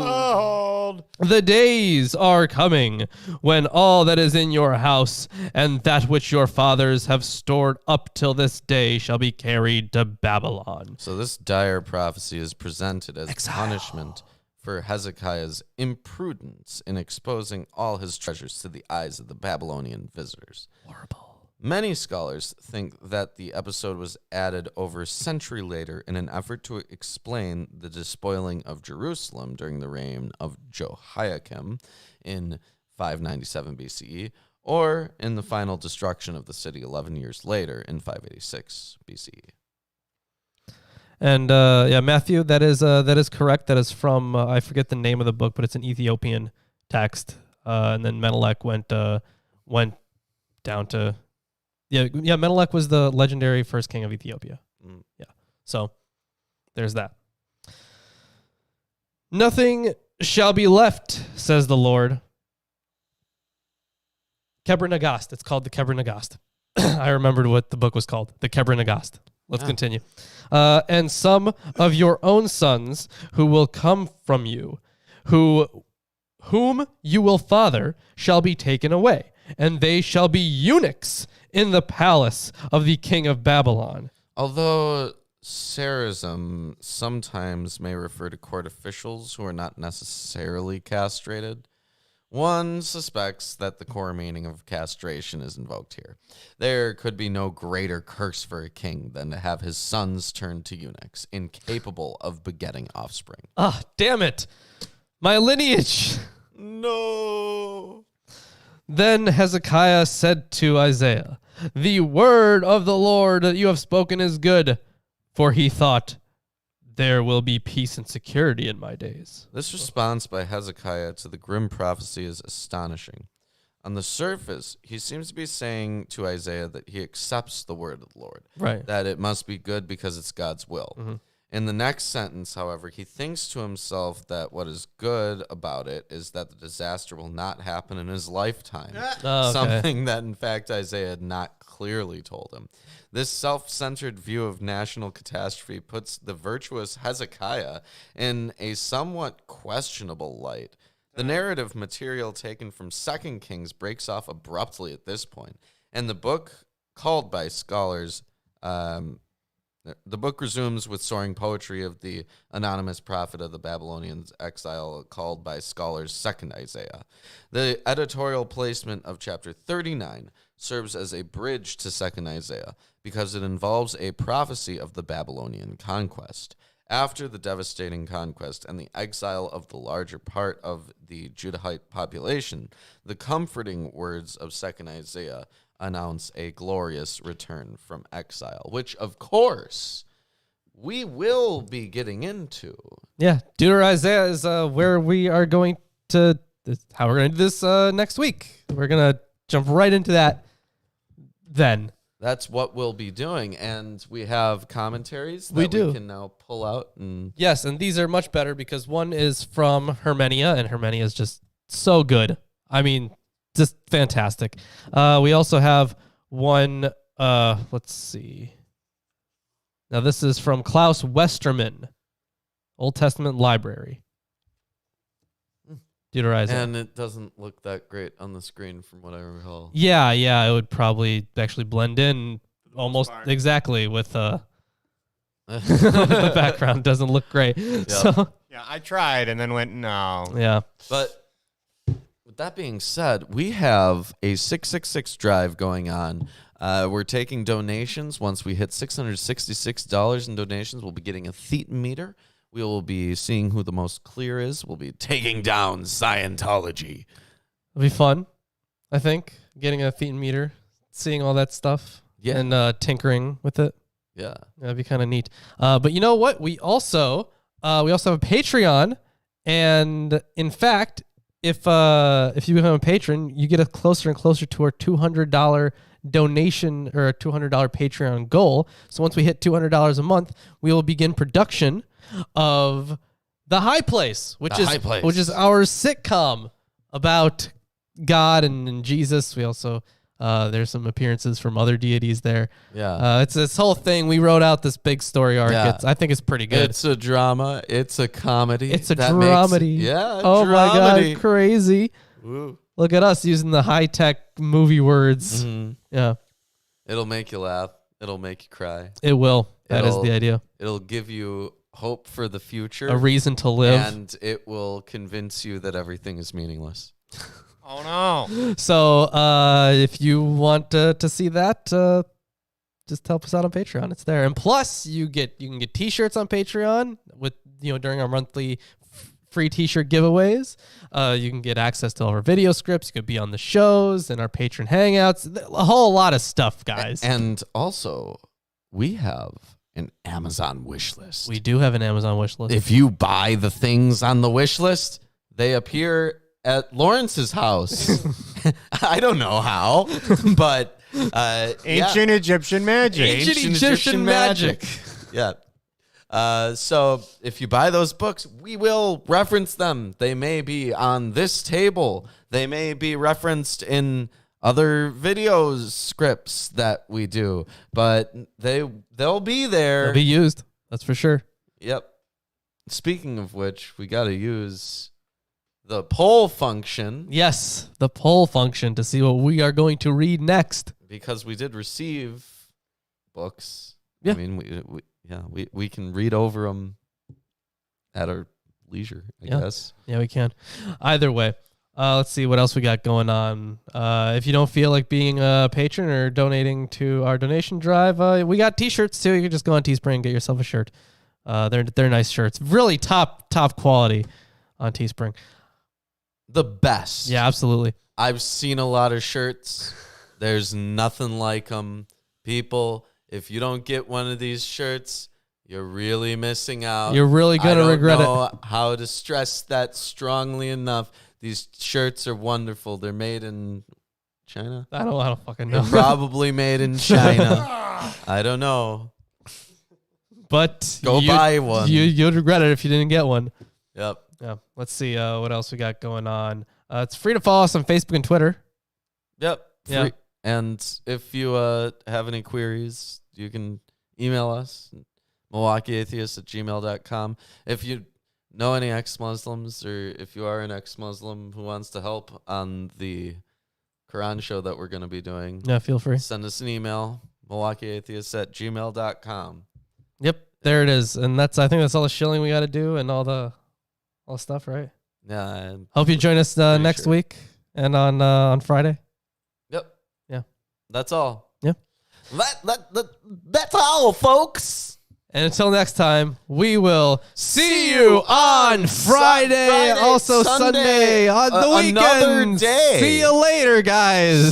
The days are coming when all that is in your house and that which your fathers have stored up till this day shall be carried to Babylon." So this dire prophecy is presented as punishment for Hezekiah's imprudence in exposing all his treasures to the eyes of the Babylonian visitors. Horrible. Many scholars think that the episode was added over a century later in an effort to explain the despoiling of Jerusalem during the reign of Jehoiakim in 597 BCE, or in the final destruction of the city 11 years later in 586 BCE. And Matthew, that is correct. That is from I forget the name of the book, but it's an Ethiopian text. And then Menelik went down to. Yeah, Menelik was the legendary first king of Ethiopia. Yeah, so there's that. "Nothing shall be left," says the Lord. Kebra Nagast. It's called the Kebra Nagast. I remembered what the book was called, the Kebra Nagast. Let's continue. "And some of your own sons who will come from you, whom you will father, shall be taken away, and they shall be eunuchs in the palace of the king of Babylon." Although Sarism sometimes may refer to court officials who are not necessarily castrated, one suspects that the core meaning of castration is invoked here. There could be no greater curse for a king than to have his sons turned to eunuchs, incapable of begetting offspring. Ah, damn it. My lineage. No. Then Hezekiah said to Isaiah, "The word of the Lord that you have spoken is good," for he thought, "There will be peace and security in my days." This response by Hezekiah to the grim prophecy is astonishing. On the surface, he seems to be saying to Isaiah that he accepts the word of the Lord, right? That it must be good because it's God's will. Mm-hmm. In the next sentence, however, he thinks to himself that what is good about it is that the disaster will not happen in his lifetime. Oh, okay. Something that, in fact, Isaiah had not clearly told him. This self-centered view of national catastrophe puts the virtuous Hezekiah in a somewhat questionable light. The narrative material taken from 2 Kings breaks off abruptly at this point, and the book, called by scholars... The book resumes with soaring poetry of the anonymous prophet of the Babylonians' exile, called by scholars Second Isaiah. The editorial placement of chapter 39 serves as a bridge to Second Isaiah because it involves a prophecy of the Babylonian conquest. After the devastating conquest and the exile of the larger part of the Judahite population, the comforting words of Second Isaiah announce a glorious return from exile, which, of course, we will be getting into. Yeah, Deuteronomy Isaiah is where we are going to, how we're going to do this next week. We're going to jump right into that then. That's what we'll be doing. And we have commentaries that we can now pull out. And yes, and these are much better because one is from Hermenia, and Hermenia is just so good. I mean, just fantastic. We also have one, let's see. Now, this is from Klaus Westermann, Old Testament Library. Deuteronomy. And it doesn't look that great on the screen from what I recall. Yeah, it would probably actually blend in almost exactly with the background. Doesn't look great. Yep. So yeah, I tried and then went, no. Yeah. But with that being said, we have a 666 drive going on. We're taking donations. Once we hit $666 in donations, we'll be getting a thetan meter. We will be seeing who the most clear is. We'll be taking down Scientology. It'll be fun, I think, getting a thetan meter, seeing all that stuff, and tinkering with it. Yeah. That'd be kind of neat. But you know what? We also have a Patreon, and in fact, if you become a patron, you get closer and closer to our $200 donation or a $200 Patreon goal. So once we hit $200 a month, we will begin production of The High Place, which is our sitcom about God and Jesus. We also there's some appearances from other deities there. Yeah, it's this whole thing. We wrote out this big story arc. Yeah. I think it's pretty good. It's a drama. It's a comedy. It's a dramedy. Oh my God, crazy! Woo. Look at us using the high tech movie words. Mm-hmm. Yeah, it'll make you laugh. It'll make you cry. It will. That is the idea. It'll give you hope for the future, a reason to live, and it will convince you that everything is meaningless. Oh no! So if you want to see that, just help us out on Patreon. It's there, and plus you can get T-shirts on Patreon with during our monthly free T-shirt giveaways. You can get access to all our video scripts. You could be on the shows and our patron hangouts. A whole lot of stuff, guys. And also, we have an Amazon wish list. We do have an Amazon wish list. If you buy the things on the wish list, they appear at Lawrence's house. I don't know how, but ancient Egyptian magic. Ancient Egyptian magic. Yeah. So if you buy those books, we will reference them. They may be on this table. They may be referenced in other videos, scripts that we do, but they'll be there. They'll be used. That's for sure. Yep. Speaking of which, we got to use the poll function. Yes, the poll function to see what we are going to read next. Because we did receive books. Yeah. I mean, we can read over them at our leisure, I guess. Yeah, we can. Either way. Let's see what else we got going on. If you don't feel like being a patron or donating to our donation drive, we got T-shirts too. You can just go on Teespring and get yourself a shirt. They're nice shirts, really top quality on Teespring. The best. Yeah, absolutely. I've seen a lot of shirts. There's nothing like them. People, if you don't get one of these shirts, you're really missing out. You're really gonna regret it. I don't know how to stress that strongly enough. These shirts are wonderful. They're made in China. I don't fucking know. They're probably made in China. I don't know. But go buy one. You'd regret it if you didn't get one. Yep. Yeah. Let's see what else we got going on. It's free to follow us on Facebook and Twitter. Yep. Free. Yeah. And if you have any queries, you can email us, MilwaukeeAtheist@gmail.com. If you know any ex-Muslims, or if you are an ex-Muslim who wants to help on the Quran show that we're going to be doing, yeah, feel free. Send us an email, MilwaukeeAtheist@gmail.com. Yep, there it is. And I think that's all the shilling we got to do and all the stuff, right? Yeah. Hope you join us next week and on Friday. Yep. Yeah. That's all. Yeah. That's all, folks. And until next time, we will see you on Friday, also Sunday on the weekend. Another day. See you later, guys.